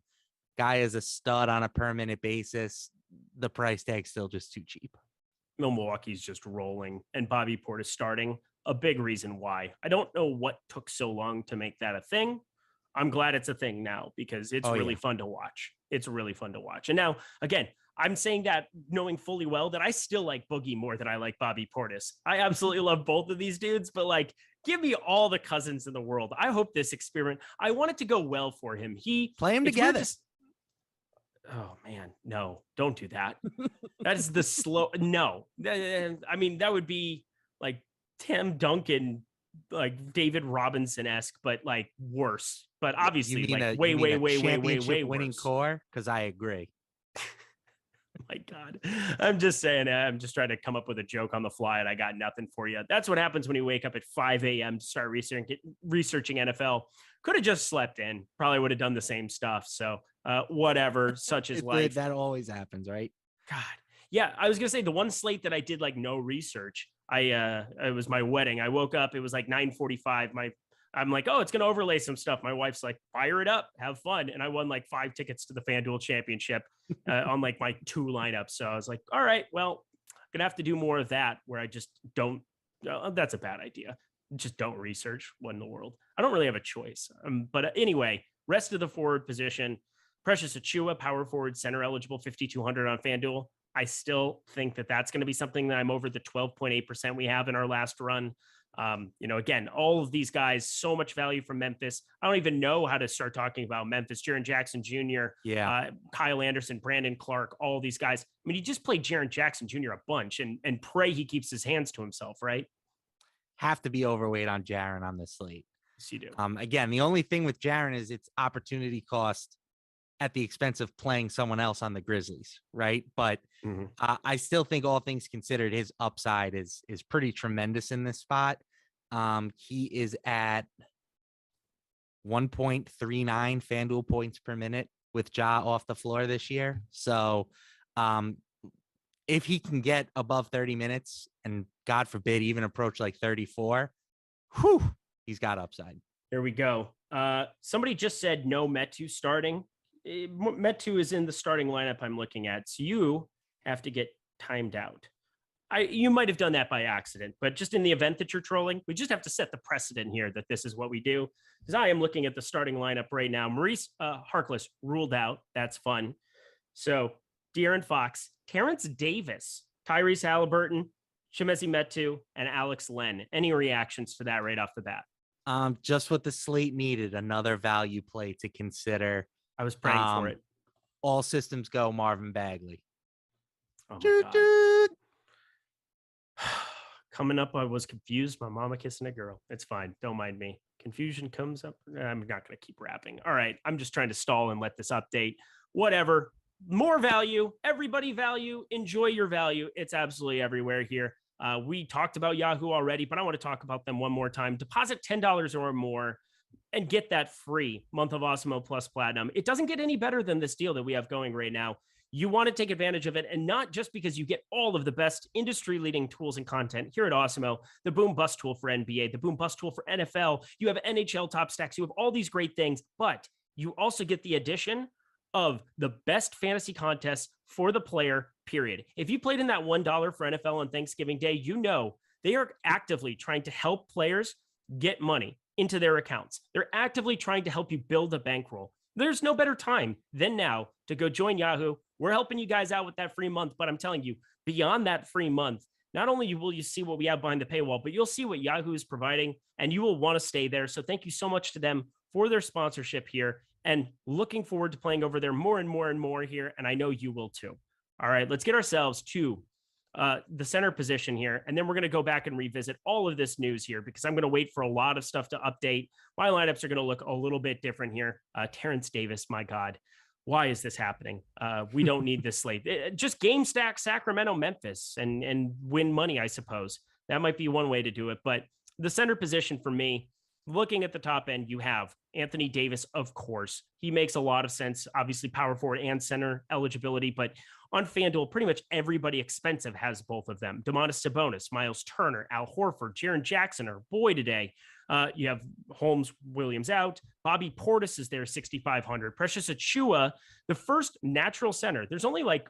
Guy is a stud on a per minute basis. The price tag's still just too cheap. Milwaukee's just rolling, and Bobby Portis starting. A big reason why. I don't know what took so long to make that a thing. I'm glad it's a thing now because it's really fun to watch. It's really fun to watch. And now, again, I'm saying that knowing fully well that I still like Boogie more than I like Bobby Portis. I absolutely love both of these dudes, but give me all the cousins in the world. I hope this experiment, I want it to go well for him. Play them together. Oh man, no, don't do that. That is the slow. No, I mean, that would be like Tim Duncan, like David Robinson-esque, but worse. But obviously, way winning worse. core. Because I agree. my God. I'm just saying, I'm just trying to come up with a joke on the fly and I got nothing for you. That's what happens when you wake up at 5 a.m. to start researching NFL. Could have just slept in, probably would have done the same stuff. So whatever, such is life. That always happens, right? God. Yeah, I was going to say the one slate that I did like no research. It was my wedding. I woke up, it was like 9:45. I'm like, oh, it's going to overlay some stuff. My wife's like, fire it up, have fun. And I won like 5 tickets to the Fanduel championship on like my 2 lineups. So I was like, all right, well, I'm going to have to do more of that where I just don't, that's a bad idea. Just don't research what in the world. I don't really have a choice. But anyway, rest of the forward position, Precious Achiuwa, power forward, center eligible, 5,200 on FanDuel. I still think that that's going to be something that I'm over the 12.8% we have in our last run. Again, all of these guys, so much value from Memphis. I don't even know how to start talking about Memphis. Jaren Jackson Jr., Kyle Anderson, Brandon Clark, all these guys. I mean, he just played Jaren Jackson Jr. a bunch and pray he keeps his hands to himself, right? Have to be overweight on Jaren on this slate. Yes, you do. Again, the only thing with Jaren is it's opportunity cost at the expense of playing someone else on the Grizzlies, right? But I still think all things considered, his upside is pretty tremendous in this spot. He is at 1.39 FanDuel points per minute with Ja off the floor this year. So if he can get above 30 minutes and God forbid even approach like 34, he's got upside. There we go. Somebody just said no Metu starting. Metu is in the starting lineup I'm looking at. So you have to get timed out. You might have done that by accident, but just in the event that you're trolling, we just have to set the precedent here that this is what we do. Because I am looking at the starting lineup right now. Maurice Harkless ruled out. That's fun. So De'Aaron Fox, Terrence Davis, Tyrese Halliburton, Chimezie Metu, and Alex Len. Any reactions to that right off the bat? Just what the slate needed. Another value play to consider. I was praying for it. All systems go Marvin Bagley. Oh my God. Coming up, I was confused. My mama kissing a girl. It's fine. Don't mind me. Confusion comes up. I'm not going to keep rapping. All right. I'm just trying to stall and let this update. Whatever. More value. Everybody value. Enjoy your value. It's absolutely everywhere here. We talked about Yahoo already, but I want to talk about them one more time. Deposit $10 or more and get that free month of Awesemo Plus Platinum. It doesn't get any better than this deal that we have going right now. You want to take advantage of it, and not just because you get all of the best industry-leading tools and content here at Awesemo, the Boom Bust tool for NBA, the Boom Bust tool for NFL, you have NHL Top Stacks, you have all these great things, but you also get the addition of the best fantasy contests for the player, period. If you played in that $1 for NFL on Thanksgiving Day, you know they are actively trying to help players get money into their accounts. They're actively trying to help you build a bankroll. There's no better time than now to go join Yahoo. We're helping you guys out with that free month, but I'm telling you, beyond that free month, not only will you see what we have behind the paywall, but you'll see what Yahoo is providing, and you will want to stay there. So thank you so much to them for their sponsorship here, and looking forward to playing over there more and more and more here, and I know you will too. All right, let's get ourselves to the center position here, and then we're going to go back and revisit all of this news here because I'm going to wait for a lot of stuff to update. My lineups are going to look a little bit different here. Terrence Davis, my God. Why is this happening? We don't need this slate. Just game stack Sacramento, Memphis, and win money, I suppose. That might be one way to do it. But the center position for me, looking at the top end, you have Anthony Davis, of course. He makes a lot of sense. Obviously, power forward and center eligibility. But on FanDuel, pretty much everybody expensive has both of them. Domantas Sabonis, Miles Turner, Al Horford, Jaren Jackson, our boy today. You have Holmes Williams out. Bobby Portis is there, 6,500. Precious Achiuwa, the first natural center. There's only like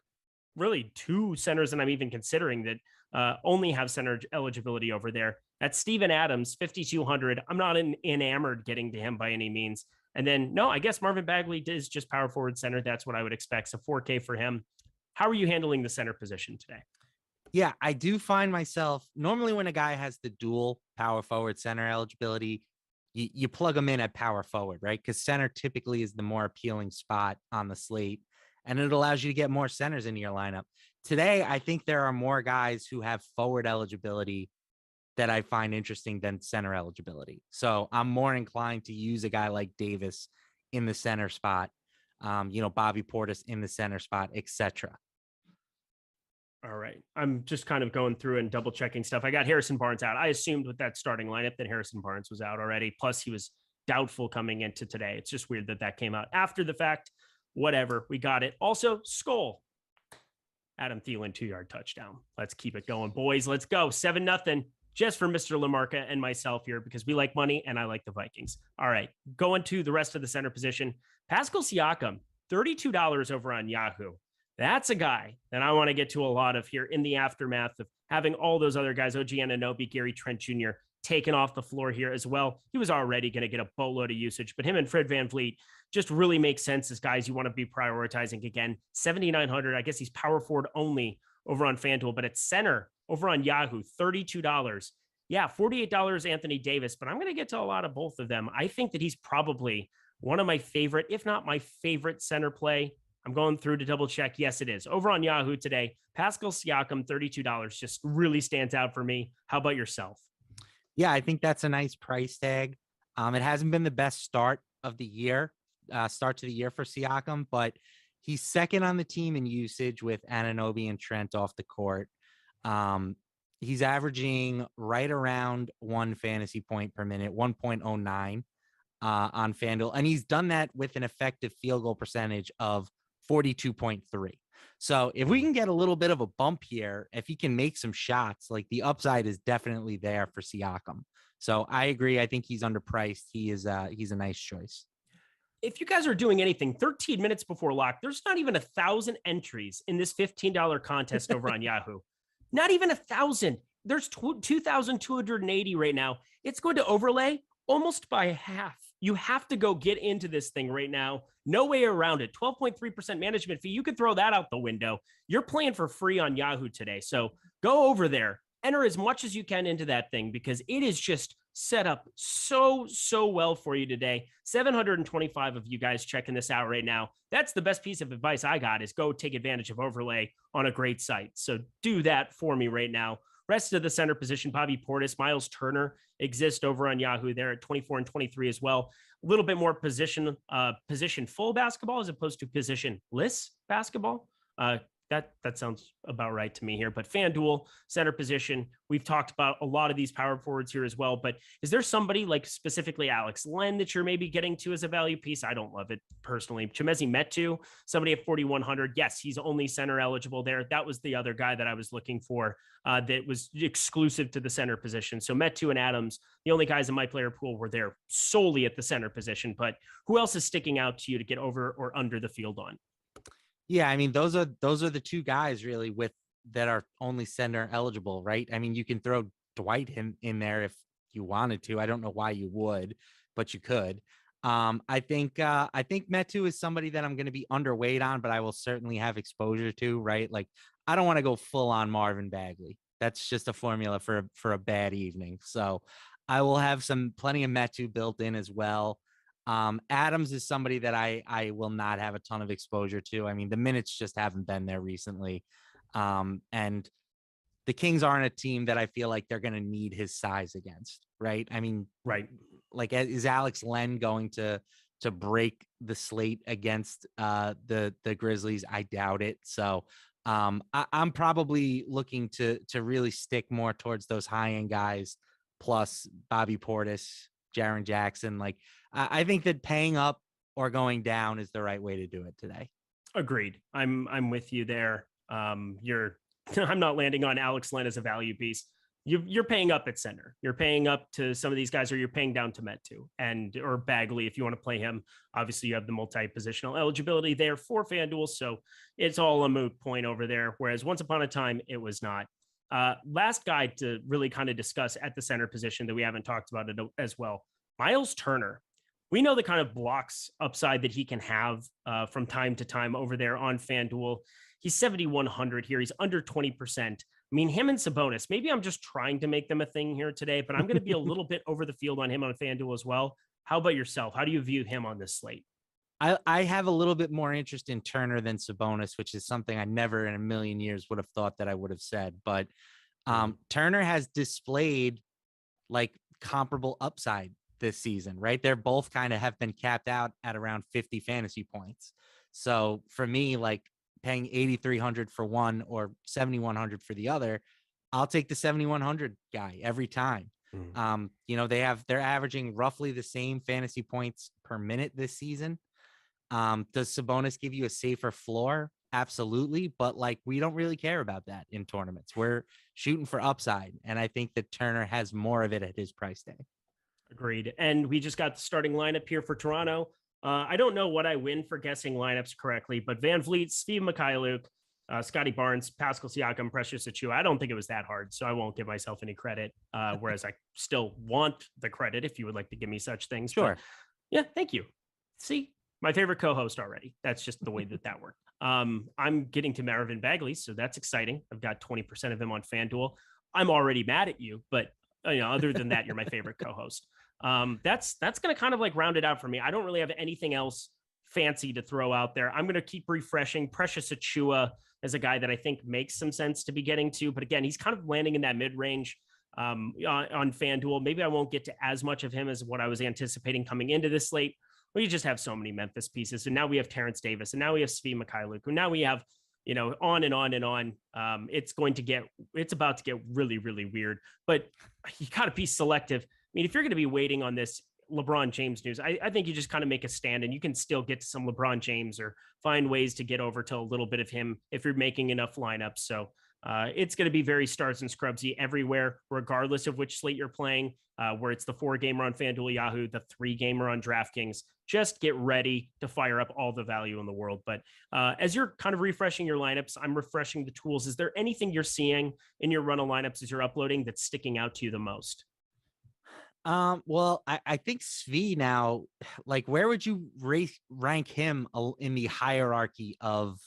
really 2 centers that I'm even considering that only have center eligibility over there. That's Steven Adams, 5,200. I'm not enamored getting to him by any means. And then, no, I guess Marvin Bagley is just power forward center. That's what I would expect. So 4K for him. How are you handling the center position today? Yeah, I do find myself normally when a guy has the dual power forward center eligibility, you plug them in at power forward, right? Because center typically is the more appealing spot on the slate, and it allows you to get more centers into your lineup. Today, I think there are more guys who have forward eligibility that I find interesting than center eligibility. So I'm more inclined to use a guy like Davis in the center spot, Bobby Portis in the center spot, etc. All right. I'm just kind of going through and double checking stuff. I got Harrison Barnes out. I assumed with that starting lineup that Harrison Barnes was out already. Plus, he was doubtful coming into today. It's just weird that that came out after the fact. Whatever. We got it. Also, Skull. Adam Thielen, 2-yard touchdown. Let's keep it going, boys. Let's go. 7-0 just for Mr. LaMarca and myself here because we like money and I like the Vikings. All right. Going to the rest of the center position. Pascal Siakam, $32 over on Yahoo. That's a guy that I want to get to a lot of here in the aftermath of having all those other guys, OG Anunoby, Gary Trent Jr., taken off the floor here as well. He was already going to get a boatload of usage, but him and Fred VanVleet just really make sense as guys you want to be prioritizing. Again, 7,900. I guess he's power forward only over on Fanduel, but at center over on Yahoo, $32. Yeah, $48 Anthony Davis, but I'm going to get to a lot of both of them. I think that he's probably one of my favorite, if not my favorite center play. I'm going through to double check. Yes, it is. Over on Yahoo today, Pascal Siakam, $32 just really stands out for me. How about yourself? Yeah, I think that's a nice price tag. It hasn't been the best start to the year for Siakam, but he's second on the team in usage with Anunoby and Trent off the court. He's averaging right around 1 fantasy point per minute, 1.09 on FanDuel. And he's done that with an effective field goal percentage of 42.3. So if we can get a little bit of a bump here, if he can make some shots, like the upside is definitely there for Siakam. So I agree. I think he's underpriced. He's a nice choice. If you guys are doing anything 13 minutes before lock, there's not even 1,000 entries in this $15 contest over on Yahoo. Not even 1,000. There's 2,280 right now. It's going to overlay almost by half. You have to go get into this thing right now. No way around it. 12.3% management fee. You could throw that out the window. You're playing for free on Yahoo today. So go over there, enter as much as you can into that thing because it is just set up so well for you today. 725 of you guys checking this out right now. That's the best piece of advice I got is go take advantage of overlay on a great site. So do that for me right now. Rest of the center position, Bobby Portis, Miles Turner exist over on Yahoo there at 24 and 23 as well. A little bit more position full basketball as opposed to positionless basketball. That sounds about right to me here. But FanDuel, center position, we've talked about a lot of these power forwards here as well. But is there somebody like specifically Alex Len that you're maybe getting to as a value piece? I don't love it personally. Chimezie Metu, somebody at 4,100. Yes, he's only center eligible there. That was the other guy that I was looking for that was exclusive to the center position. So Metu and Adams, the only guys in my player pool were there solely at the center position. But who else is sticking out to you to get over or under the field on? Yeah, I mean, those are the two guys really that are only center eligible, right? I mean, you can throw Dwight in there if you wanted to. I don't know why you would, but you could. I think Metu is somebody that I'm going to be underweight on, but I will certainly have exposure to, right? Like, I don't want to go full on Marvin Bagley. That's just a formula for a bad evening. So I will have plenty of Metu built in as well. Adams is somebody that I will not have a ton of exposure to. I mean, the minutes just haven't been there recently. And the Kings aren't a team that I feel like they're going to need his size against, right? I mean, right. Like, is Alex Len going to break the slate against the Grizzlies? I doubt it. So I'm probably looking to really stick more towards those high-end guys, plus Bobby Portis, Jaren Jackson. Like, I think that paying up or going down is the right way to do it today. Agreed. I'm with you there. I'm not landing on Alex Len as a value piece. You're paying up at center. You're paying up to some of these guys, or you're paying down to Metu or Bagley if you want to play him. Obviously, you have the multi-positional eligibility there for FanDuel, so it's all a moot point over there. Whereas once upon a time, it was not. Last guy to really kind of discuss at the center position that we haven't talked about it as well, Miles Turner. We know the kind of blocks upside that he can have from time to time over there on FanDuel. He's 7,100 here. He's under 20%. I mean, him and Sabonis, maybe I'm just trying to make them a thing here today, but I'm going to be a little bit over the field on him on FanDuel as well. How about yourself? How do you view him on this slate? I have a little bit more interest in Turner than Sabonis, which is something I never in a million years would have thought that I would have said. But Turner has displayed like comparable upside this season, right? They're both kind of have been capped out at around 50 fantasy points. So for me, like, paying 8,300 for one or 7,100 for the other, I'll take the 7,100 guy every time. They're averaging roughly the same fantasy points per minute this season. Does Sabonis give you a safer floor? Absolutely. But like, we don't really care about that in tournaments. We're shooting for upside. And I think that Turner has more of it at his price tag. Agreed. And we just got the starting lineup here for Toronto. I don't know what I win for guessing lineups correctly, but Van Vliet, Steve Mikhailuk, Scotty Barnes, Pascal Siakam, Precious Achiuwa. I don't think it was that hard, so I won't give myself any credit. Whereas I still want the credit if you would like to give me such things. Sure. But yeah, thank you. See, my favorite co-host already. That's just the way that worked. I'm getting to Marvin Bagley, so that's exciting. I've got 20% of him on Fanduel. I'm already mad at you, but other than that, you're my favorite co-host. That's going to kind of like round it out for me. I don't really have anything else fancy to throw out there. I'm going to keep refreshing. Precious Achiuwa as a guy that I think makes some sense to be getting to, but again, he's kind of landing in that mid-range on FanDuel. Maybe I won't get to as much of him as what I was anticipating coming into this slate. We just have so many Memphis pieces, and now we have Terrence Davis, and now we have Svi Mikhailuk, and now we have on and on and on. It's about to get really, really weird, but you got to be selective. I mean, if you're going to be waiting on this LeBron James news, I think you just kind of make a stand and you can still get to some LeBron James or find ways to get over to a little bit of him if you're making enough lineups. So it's going to be very stars and scrubsy everywhere, regardless of which slate you're playing, where it's the 4-gamer on FanDuel Yahoo, the 3-gamer on DraftKings. Just get ready to fire up all the value in the world. But as you're kind of refreshing your lineups, I'm refreshing the tools. Is there anything you're seeing in your run of lineups as you're uploading that's sticking out to you the most? Well, I think Svi now, like, where would you rank him in the hierarchy of,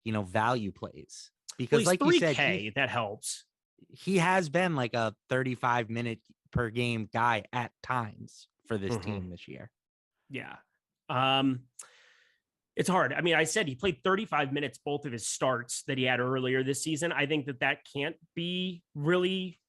value plays? Because like you said, that helps. He has been like a 35-minute per game guy at times for this team this year. Yeah. It's hard. I mean, I said he played 35 minutes, both of his starts that he had earlier this season. I think that can't be really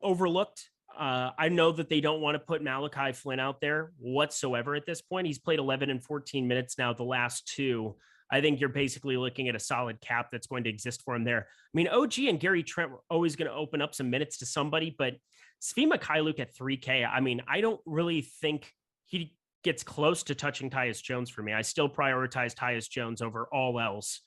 overlooked. I know that they don't want to put Malachi Flynn out there whatsoever at this point. He's played 11 and 14 minutes now, the last two. I think you're basically looking at a solid cap that's going to exist for him there. I mean, OG and Gary Trent were always going to open up some minutes to somebody, but Svi Mikhailuk at 3K, I mean, I don't really think he gets close to touching Tyus Jones for me. I still prioritize Tyus Jones over all else.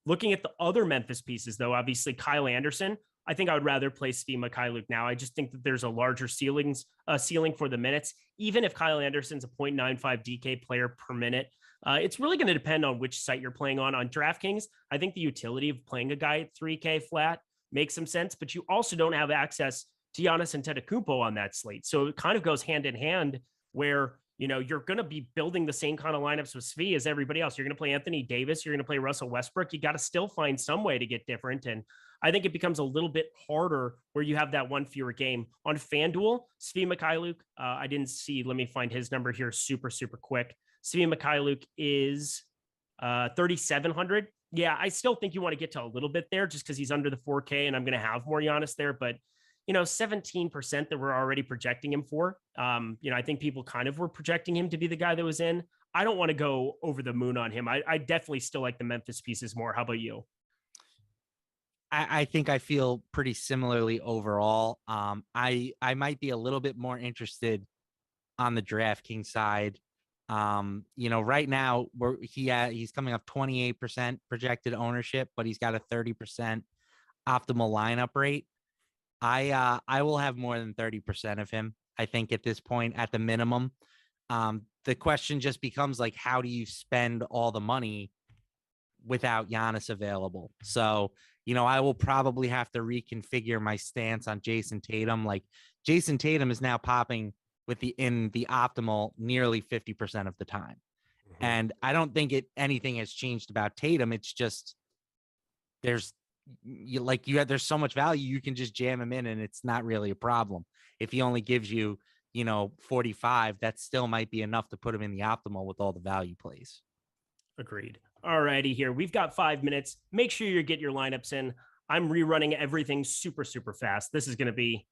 Looking at the other Memphis pieces, though, obviously Kyle Anderson, I think I would rather play Svi Mikhailuk now. I just think that there's a larger ceiling for the minutes. Even if Kyle Anderson's a 0.95 DK player per minute, it's really going to depend on which site you're playing on. On DraftKings, I think the utility of playing a guy at 3K flat makes some sense, but you also don't have access to Giannis Antetokounmpo on that slate. So it kind of goes hand in hand where, you're going to be building the same kind of lineups with Svi as everybody else. You're going to play Anthony Davis. You're going to play Russell Westbrook. You got to still find some way to get different. And I think it becomes a little bit harder where you have that one fewer game. On FanDuel, Svi Mikhailuk, I didn't see, let me find his number here super, super quick. Svi Mikhailuk is 3,700. Yeah, I still think you want to get to a little bit there just because he's under the 4K and I'm going to have more Giannis there. But 17% that we're already projecting him for. I think people kind of were projecting him to be the guy that was in. I don't want to go over the moon on him. I definitely still like the Memphis pieces more. How about you? I think I feel pretty similarly overall. I might be a little bit more interested on the DraftKings side. Right now he's coming off 28% projected ownership, but he's got a 30% optimal lineup rate. I will have more than 30% of him, I think, at this point, at the minimum. The question just becomes like, how do you spend all the money without Giannis available? So, I will probably have to reconfigure my stance on Jason Tatum. Like, Jason Tatum is now popping in the optimal nearly 50% of the time. And I don't think anything has changed about Tatum. It's just there's so much value, you can just jam him in and it's not really a problem. If he only gives you, 45, that still might be enough to put him in the optimal with all the value plays. Agreed. All righty here. We've got 5 minutes. Make sure you get your lineups in. I'm rerunning everything super, super fast. This is going to be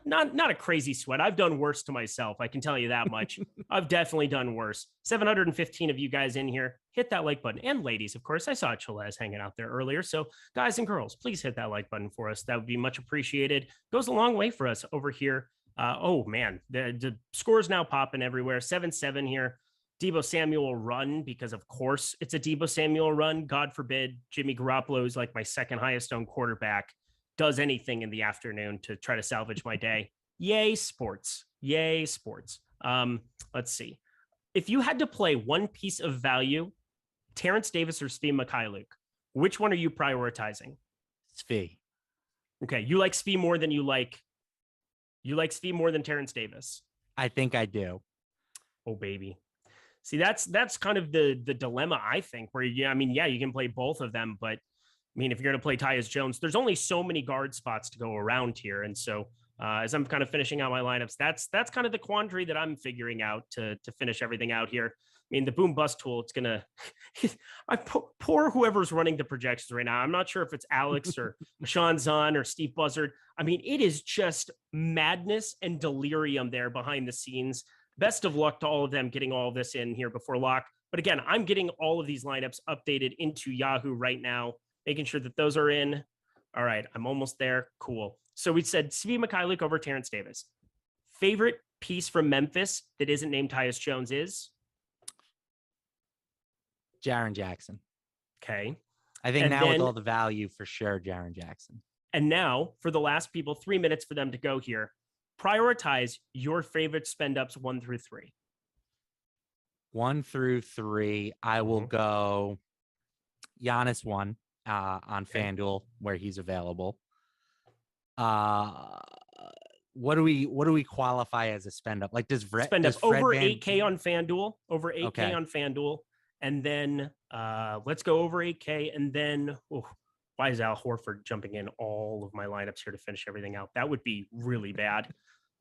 not a crazy sweat. I've done worse to myself. I can tell you that much. I've definitely done worse. 715 of you guys in here. hit that like button. And ladies, of course, I saw Chalez hanging out there earlier. So guys and girls, please hit that like button for us. That would be much appreciated. Goes a long way for us over here. Oh man, the score's now popping everywhere. 7-7 here. Deebo Samuel run, because of course it's a Deebo Samuel run. God forbid Jimmy Garoppolo is like my second highest owned quarterback, does anything in the afternoon to try to salvage my day. Yay, sports. Yay, sports. Let's see. If you had to play one piece of value, Terrence Davis or Svi Mikhailiuk, which one are you prioritizing? Svi. Okay, you like Svi more than you like Svi more than Terrence Davis. I think I do. Oh, baby. See, that's kind of the dilemma, I think, where, you can play both of them, but I mean, if you're going to play Tyus Jones, there's only so many guard spots to go around here. And so as I'm kind of finishing out my lineups, that's kind of the quandary that I'm figuring out to finish everything out here. I mean, the boom bust tool, it's going to, poor whoever's running the projections right now. I'm not sure if it's Alex or Sean Zahn or Steve Buzzard. I mean, it is just madness and delirium there behind the scenes. Best of luck to all of them getting all of this in here before lock. But again, I'm getting all of these lineups updated into Yahoo right now, making sure that those are in. All right, I'm almost there. Cool. So we said Svi Mikhailiuk over Terrence Davis. Favorite piece from Memphis that isn't named Tyus Jones is? Jaren Jackson. Okay. I think with all the value, for sure, Jaren Jackson. And now for the last people, 3 minutes for them to go here. Prioritize your favorite spend ups 1 through 3. 1 through 3. I will go Giannis 1 on FanDuel where he's available. What do we qualify as a spend up? Like spend up over 8K on FanDuel, over 8K on FanDuel, and then let's go over 8K, and then why is Al Horford jumping in all of my lineups here to finish everything out? That would be really bad.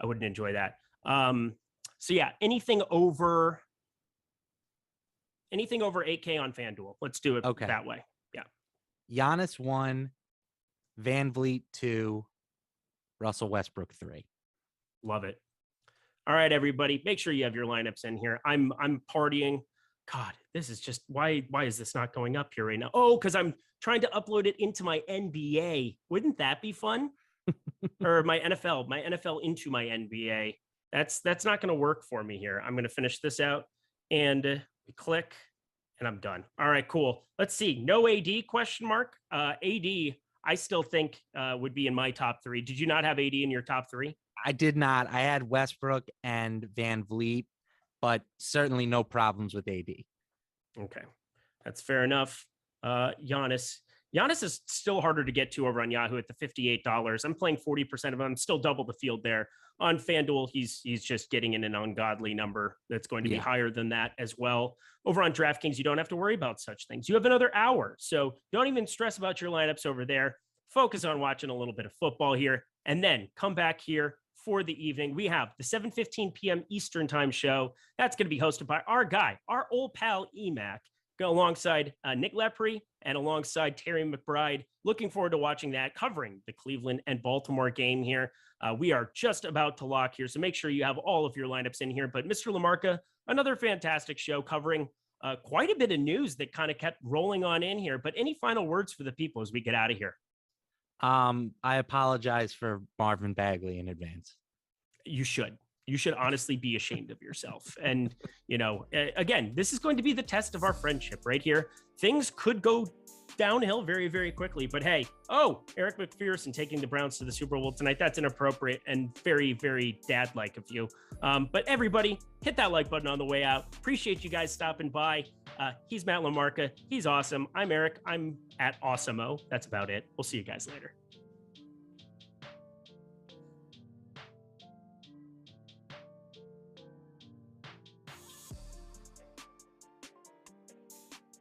I wouldn't enjoy that. So yeah, anything over 8K on FanDuel. Let's do it that way. Yeah. Giannis 1, Van Vliet 2, Russell Westbrook 3. Love it. All right, everybody, make sure you have your lineups in here. I'm partying. God, this is just why is this not going up here right now? Oh, because I'm trying to upload it into my NBA. Wouldn't that be fun? Or my NFL into my NBA. That's not going to work for me here. I'm going to finish this out and click, and I'm done. All right, cool. Let's see. No AD ? AD, I still think would be in my top 3. Did you not have AD in your top 3? I did not. I had Westbrook and Van Vliet, but certainly no problems with AD. Okay, that's fair enough. Giannis is still harder to get to over on Yahoo at the $58. I'm playing 40% of him. I'm still double the field there. On FanDuel, he's just getting in an ungodly number that's going to be higher than that as well. Over on DraftKings, you don't have to worry about such things. You have another hour, so don't even stress about your lineups over there. Focus on watching a little bit of football here, and then come back here for the evening. We have the 7:15 p.m. Eastern time show. That's going to be hosted by our old pal EMAC, go alongside Nick Lepre and alongside Terry McBride. Looking forward to watching that, covering the Cleveland and Baltimore game here. We are just about to lock here, so make sure you have all of your lineups in here. But Mr. LaMarca, another fantastic show covering quite a bit of news that kind of kept rolling on in here. But any final words for the people as we get out of here? I apologize for Marvin Bagley in advance. You should honestly be ashamed of yourself. And, again, this is going to be the test of our friendship right here. Things could go downhill very, very quickly, but hey, Eric McPherson taking the Browns to the Super Bowl tonight. That's inappropriate and very, very dad-like of you. But everybody, hit that like button on the way out. Appreciate you guys stopping by. He's Matt LaMarca. He's awesome. I'm Eric. I'm at Awesemo. That's about it. We'll see you guys later.